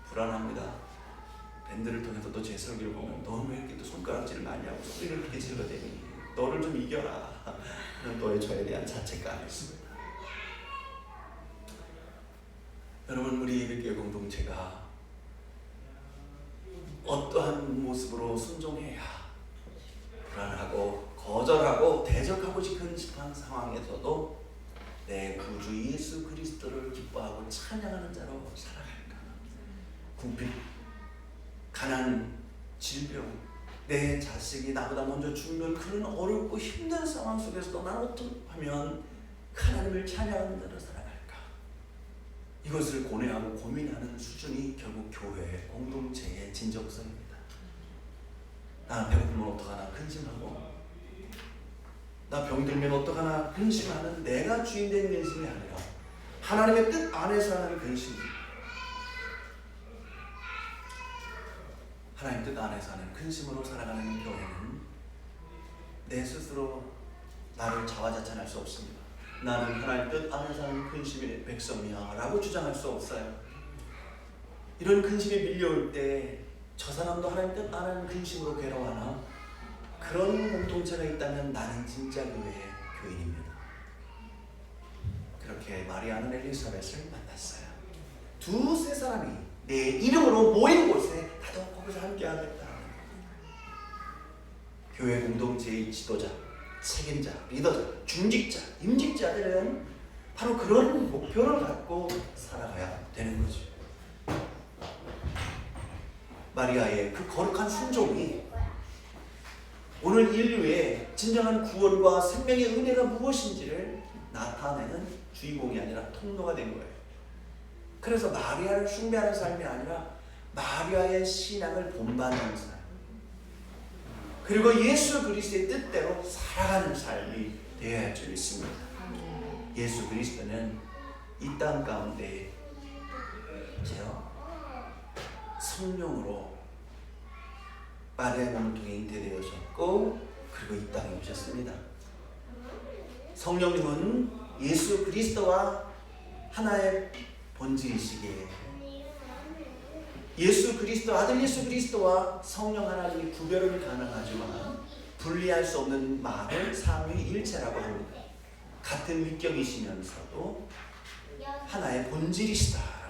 불안합니다. 밴드를 통해서도 제 설교를 보면 너 왜 이렇게 또 손가락질을 많이 하고 소리를 그렇게 질러대니, 너를 좀 이겨라 하는 또의 저에 대한 자책감이 있습니다. 여러분, 우리 예배교회 공동체가 어떠한 모습으로 순종해야 불안하고 거절하고 대적하고 싶은 상황에서도 내 구주 예수 그리스도를 기뻐하고 찬양하는 자로 살아갈까? 궁핍, 가난, 질병, 내 자식이 나보다 먼저 죽는 그런 어렵고 힘든 상황 속에서도 나는 어떻게 하면 하나님을 찬양하는 자로 살아갈까? 이것을 고뇌하고 고민하는 수준이 결국 교회 공동체의 진정성입니다. 나는 배고프면 어떡하나 근심하고, 나 병들면 어떡하나 근심하는 내가 주인된 근심이 아니라 하나님의 뜻 안에서 하는 근심입니다. 하나님 뜻 안에서 하는 근심으로 살아가는 교회는 내 스스로 나를 자화자찬할 수 없습니다. 나는 하나님 뜻 안에서 하는 근심의 백성이야 라고 주장할 수 없어요. 이런 근심이 밀려올 때 저 사람도 하나님 뜻 안 하는 근심으로 괴로워하나? 그런 공동체가 있다면 나는 진짜 교회의 교인입니다. 그렇게 마리아는 엘리사벳을 만났어요. 두세 사람이 내 이름으로 모인 곳에 나도 거기서 함께 하겠다. 교회 공동체의 지도자, 책임자, 리더자, 중직자, 임직자들은 바로 그런 목표를 갖고 살아가야 되는 거죠. 마리아의 그 거룩한 순종이 오늘 인류의 진정한 구원과 생명의 은혜가 무엇인지를 나타내는 주인공이 아니라 통로가 된 거예요. 그래서 마리아를 숭배하는 삶이 아니라 마리아의 신앙을 본받는 삶, 그리고 예수 그리스도의 뜻대로 살아가는 삶이 되어야 할 줄 믿습니다. 예수 그리스도는 이 땅 가운데 성령으로 마리아의 몸을 통해 잉태되어졌고, 그리고 이 땅에 오셨습니다. 성령님은 예수 그리스도와 하나의 본질이시기에 예수 그리스도, 아들 예수 그리스도와 성령 하나님이 구별은 가능하지만 분리할 수 없는 마음을 삼위일체라고 합니다. 같은 위격이시면서도 하나의 본질이시다.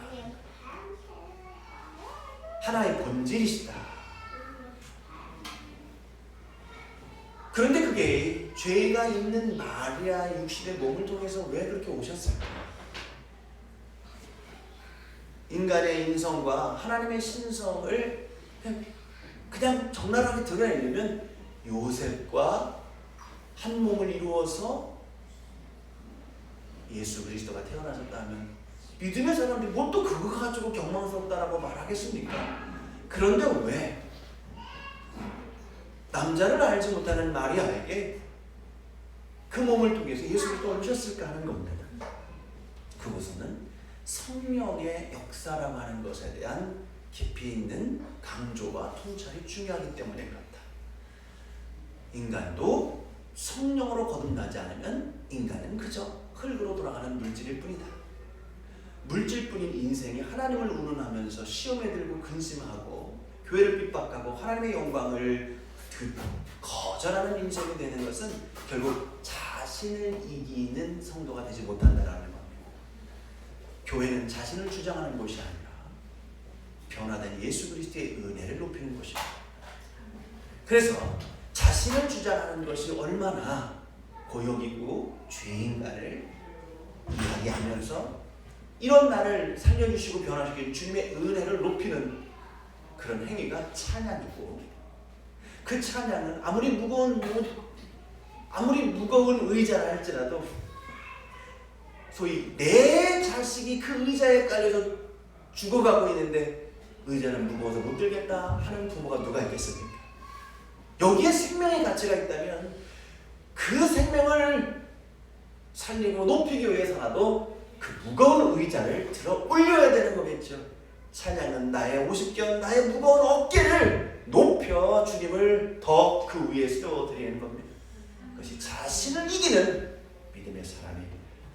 하나의 본질이시다. 그런데 그게 죄가 있는 마리아 육신의 몸을 통해서 왜 그렇게 오셨을까? 인간의 인성과 하나님의 신성을 그냥 적나라하게 드러내려면 요셉과 한 몸을 이루어서 예수 그리스도가 태어나셨다면 믿음의 사람들이 뭐 또 그거 가지고 경망스럽다라고 말하겠습니까? 그런데 왜 남자를 알지 못하는 마리아에게 그 몸을 통해서 예수 그리스도가 오셨을까 하는 겁니다. 그것은 성령의 역사라고 하는 것에 대한 깊이 있는 강조와 통찰이 중요하기 때문에 그렇다. 인간도 성령으로 거듭나지 않으면 인간은 그저 흙으로 돌아가는 물질일 뿐이다. 물질뿐인 인생이 하나님을 운운하면서 시험에 들고 근심하고 교회를 핍박하고 하나님의 영광을 거절하는 인생이 되는 것은 결국 자신을 이기는 성도가 되지 못한다라는 겁니다. 교회는 자신을 주장하는 곳이 아니라 변화된 예수 그리스도의 은혜를 높이는 곳입니다. 그래서 자신을 주장하는 것이 얼마나 고역이고 죄인가를 이야기하면서 이런 나를 살려주시고 변화시키는 주님의 은혜를 높이는 그런 행위가 찬양이고, 그 찬양은 아무리 무거운 의자라 할지라도 소위 내 자식이 그 의자에 깔려서 죽어가고 있는데 의자는 무거워서 못 들겠다 하는 부모가 누가 있겠습니까? 여기에 생명의 가치가 있다면 그 생명을 살리고 높이기 위해서라도 그 무거운 의자를 들어 올려야 되는 거겠죠. 찬양은 나의 오십견, 나의 무거운 어깨를 높여 주님을 더 그 위에 세워드리는 겁니다. 그것이 자신을 이기는 믿음의 사람이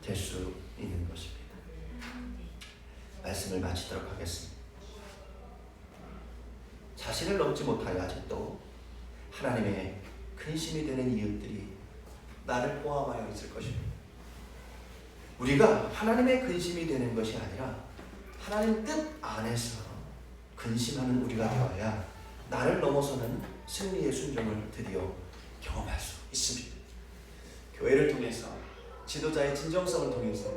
될 수 있는 것입니다. 말씀을 마치도록 하겠습니다. 자신을 넘지 못하여 아직도 하나님의 근심이 되는 이웃들이 나를 포함하여 있을 것입니다. 우리가 하나님의 근심이 되는 것이 아니라 하나님 뜻 안에서 근심하는 우리가 되어야 나를 넘어서는 승리의 순종을 드디어 경험할 수 있습니다. 교회를 통해서, 지도자의 진정성을 통해서,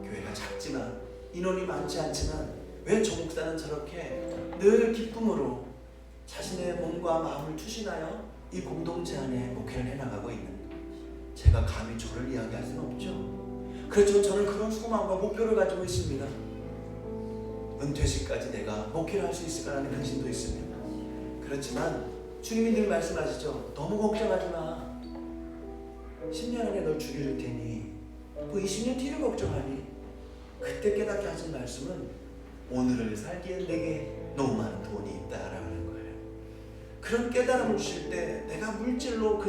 교회가 작지만 인원이 많지 않지만 왜 조 목사는 저렇게 늘 기쁨으로 자신의 몸과 마음을 투신하여 이 공동체 안에 목회를 해나가고 있는, 제가 감히 저를 이야기할 수는 없죠. 그렇지만 저는 그런 소망과 목표를 가지고 있습니다. 은퇴 시까지 내가 목회를 할 수 있을까라는 근심도 있습니다. 그렇지만 주님이 늘 말씀하시죠. 너무 걱정하지 마. 10년 안에 널 죽여줄 테니 그 20년 뒤를 걱정하니. 그때 깨닫게 하신 말씀은 오늘을 살기엔 내게 너무 많은 돈이 있다라는 거예요. 그런 깨달음을 주실 때 내가 물질로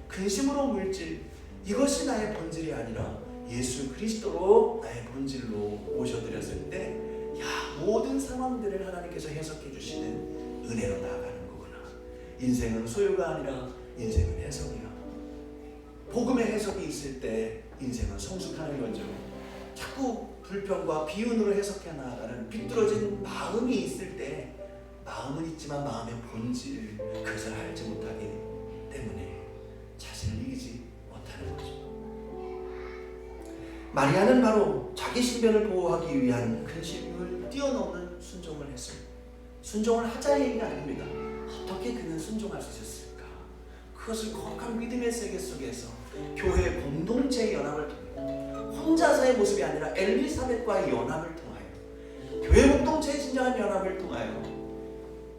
근심으로 물질, 이것이 나의 본질이 아니라 예수 그리스도로 나의 본질로 모셔드렸을 때, 야, 모든 상황들을 하나님께서 해석해 주시는 은혜로 나아가는 거구나. 인생은 소유가 아니라 인생은 해석이야. 복음의 해석이 있을 때 인생은 성숙하는 거죠. 자꾸 불평과 비운으로 해석해 나가는 비뚤어진 마음이 있을 때, 마음은 있지만 마음의 본질, 그것을 알지 못하기 때문에 자신을 이기지 못하는 거죠. 마리아는 바로 자기 신변을 보호하기 위한 근심을 뛰어넘는 순종을 했습니다. 순종을 하자의 얘기가 아닙니다. 어떻게 그는 순종할 수 있었을까? 그것을 거룩한 믿음의 세계 속에서 교회 공동체의 연합을 통해, 혼자서의 모습이 아니라 엘리사벳과의 연합을 통하여, 교회 공동체의 진정한 연합을 통하여,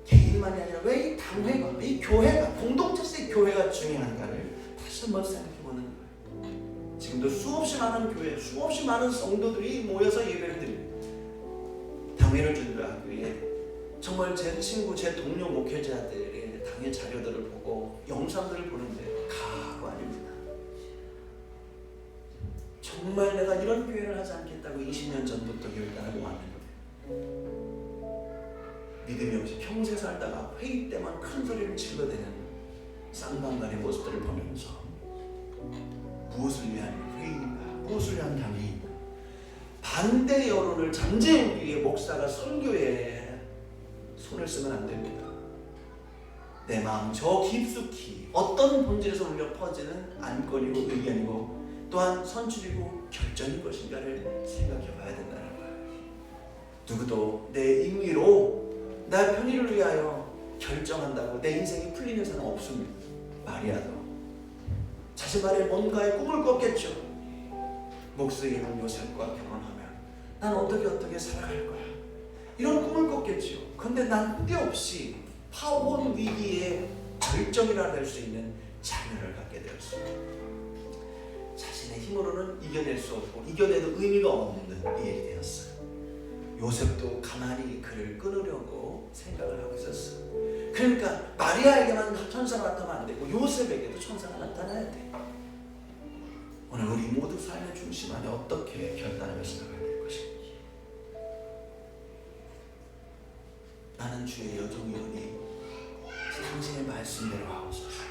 개인만이 아니라 왜 이 당회가, 이 교회가, 공동체의 교회가 중요한가를 다시 한번 생각해보는 거예요. 지금도 수없이 많은 교회, 수없이 많은 성도들이 모여서 예배를 드립니다. 당회를 준비하기 위해 정말 제 친구, 제 동료 목회자들의 당회 자료들을 보고 영상들을 보는데 가고 아닙니다. 정말 내가 이런 교회를 하지 않겠다고 20년 전부터 결단하고 왔는데, 믿음이 없이 평생 살다가 회의 때만 큰 소리를 질러대는 쌍방간의 모습들을 보면서 무엇을 위한 회의인가, 무엇을 위한 당회인가, 반대 여론을 잠재우기 위해 목사가 선교에 손을 쓰면 안 됩니다. 내 마음 저 깊숙이 어떤 본질에서 울려 퍼지는 안건이고 의견이고 또한 선출이고 결정인 것인가를 생각해 봐야 된다는 거예요. 누구도 내 임의로 나 편의를 위하여 결정한다고 내 인생이 풀리는 사람 없습니다. 마리아도 자신만의 뭔가의 꿈을 꿨겠죠. 목수의 이름 요셉과 결혼하면 난 어떻게 살아갈 거야, 이런 꿈을 꿨겠죠. 그런데 난 때없이 파원 위기의 결정이라 할 수 있는 자녀를 갖게 되었습니다. 자신의 힘으로는 이겨낼 수 없고 이겨내도 의미가 없는 일이 되었어요. 요셉도 가만히 그를 끊으려고 생각을 하고 있었어요. 그러니까 마리아에게만 천사가 나타나면 안 되고 요셉에게도 천사가 나타나야 돼. 오늘 우리 모두 삶의 중심 안에 어떻게 결단하며 살아가야 될 것인지. 나는 주의 여종이오니 당신의 말씀대로 하옵소서.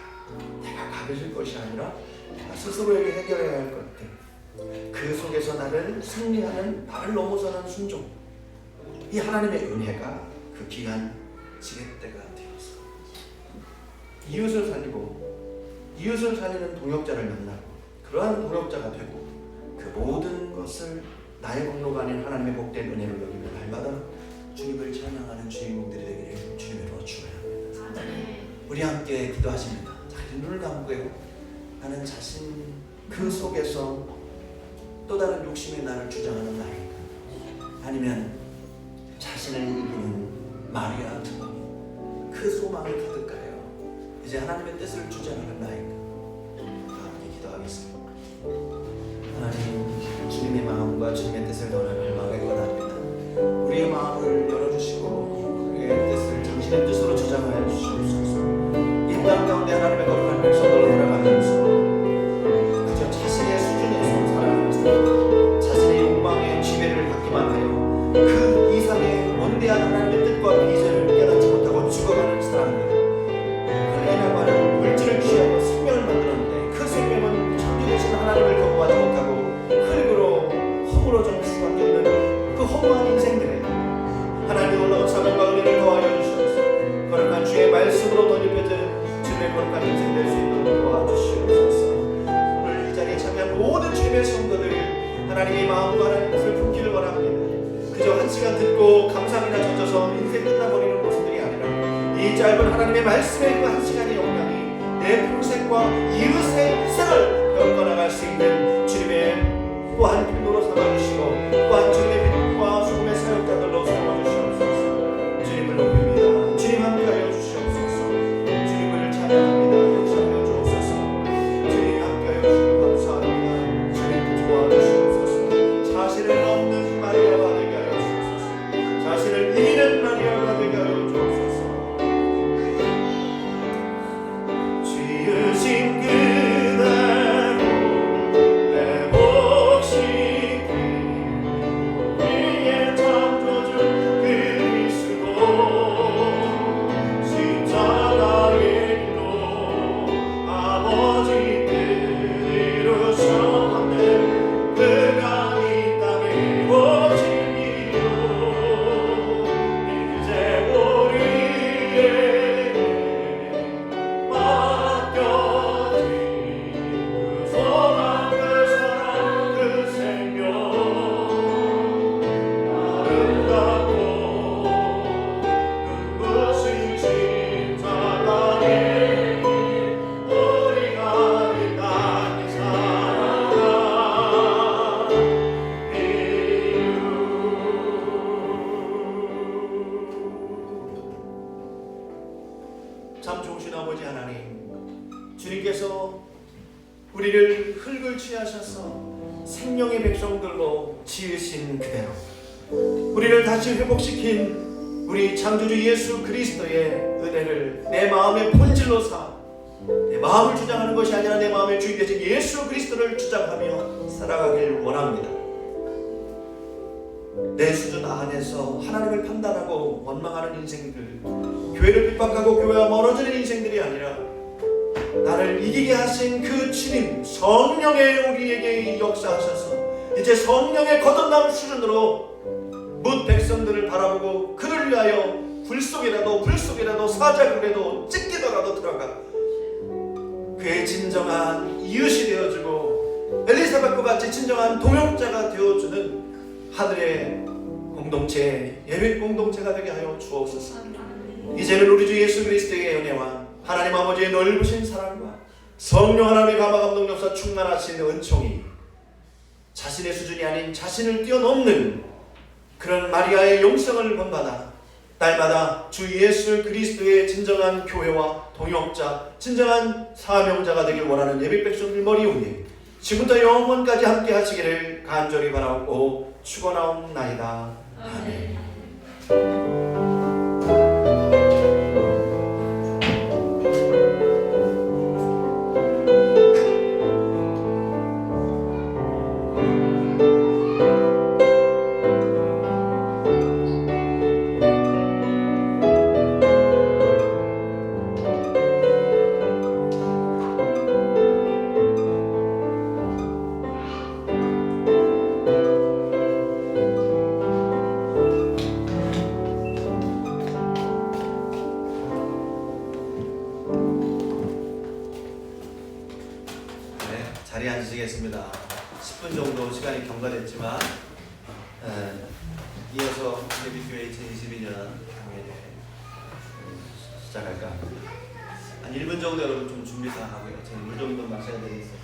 내가 가르칠 것이 아니라 내가 스스로에게 해결해야 할 것들, 그 속에서 나를 승리하는, 나를 넘어서는 순종, 이 하나님의 은혜가 그 기간 지렛대가 되어서 이웃을 살리고 이웃을 살리는 동역자를 만나고 그러한 동역자가 되고 그 모든 것을 나의 공로가 아닌 하나님의 복된 은혜를 여기며 날마다 주님을 찬양하는 주인공들이 되기를 주님으로 축원합니다. 우리 함께 기도하십니다. 자기 눈을 감고요. 나는 자신 그 속에서 또 다른 욕심의 나를 주장하는 나일까? 아니면 자신을 이기는 마리아 처럼 그 소망을 가득하여 이제 하나님의 뜻을 주장하는 나일까? 함께 기도하겠습니다. 하나님, 주님의 마음과 주님의 뜻을 너는 열망하기 원합니다. 우리의 마음을 열어주시고 우리의 뜻을 당신의 뜻으로 주장하여 주시옵소서. 이 땅 가운데 하나님의 거룩한 백성들로 돌아가면서 그저 자신의 수준에서 살아가면서 자신의 욕망의 지배를 받기만 하여 그 이상의 원대한 하나님의 뜻과 비전을 깨닫지 못하고 죽어가는 사람들, 헬레나과는 물질을 취하고 생명을 만들었는데 그 생명은 천지 되신 하나님을 경험하지 못하고 흙으로 허물어질 수밖에 없는 그 허무한 인생들에 하나님의 놀라운 사랑과 은혜를 더하여 주시옵소서. 거룩한 주의 말씀으로 덧입혀진 주님의 거룩한 인생 될 수 있도록 도와주시옵소서. 오늘 이 자리에 참여한 모든 주님의 성도들 하나님의 마음과 하나님의 뜻을 품기를 원합니다. 그저 한 시간 듣고 감상이나 젖어서 인생 끝나버리는 모습들이 아니라 이 짧은 하나님의 말씀의 그 한 시간의 영광이 내 평생과 이웃의 인생을 바꿔나갈 수 있는 주님의 또한 빛으로 삼아주시고 또한 주님의 빛과 소금의 사역자들로 삼아주시옵소서. 주님을 높입니다. 주님 함께하여 주시옵소서. 주님을 찬양합니다. 역사하여 주옵소서. 주님 함께하여 주시고 감사합니다. 주님 도와주시옵소서. 자신을 넘는 마리아가 되게 하여 주옵소서. 자신을 이기는 마리아가 되게 하여 주옵소서. 지으신 그대로 내 몫이 위에 창조주 그리스도 십자가의 길로 아버지 뜻 이루셨네. 그가 이 땅에 오시기로 이제 우리에게 맡겨진 그 소망 그 사랑 그 생명 아름답고 눈부신 십자가에 우리가 이 땅에 살아가 참 좋으신 아버지 하나님, 주님께서 우리를 흙을 취하셔서 생명의 백성들로 지으신 그대로 우리를 다시 회복시킨 우리 창조주 예수 그리스도의 은혜를 내 마음의 본질로 삼아 내 마음을 주장하는 것이 아니라 내 마음의 주인 되신 예수 그리스도를 주장하며 살아가길 원합니다. 내 수준 안에서 하나님을 판단하고 원망하는 인생들, 교회를 핍박하고 교회와 멀어지는 인생들이 아니라 나를 이기게 하신 그 주님 성령의 우리에게 역사하셔서 이제 성령의 거듭남 수준으로 뭇 백성들을 바라보고 그를 위하여 불 속이라도 사자굴에도 찢기더라도 들어가 그의 진정한 이웃이 되어주고 엘리사벳과 같이 진정한 동역자가 되어주는 하늘의 공동체, 예배 공동체가 되게 하여 주옵소서. 이제는 우리 주 예수 그리스도의 은혜와 하나님 아버지의 넓으신 사랑과 성령 하나님의 감화 감동 역사 충만하신 은총이 자신의 수준이 아닌 자신을 뛰어넘는 그런 마리아의 영성을 본받아 날마다 주 예수 그리스도의 진정한 교회와 동역자, 진정한 사명자가 되길 원하는 예배 백성들 머리 위에 지금부터 영원까지 함께 하시기를 간절히 바라옵고 축원하옵나이다. 아멘. 자리에 앉으시겠습니다. 10분 정도 시간이 경과됐지만 이어서 예비교회 2022년 강의를 시작할까 합니다. 한 1분 정도 여러분 좀 준비 다 하고요. 저는 물 정도 마셔야 되겠어요.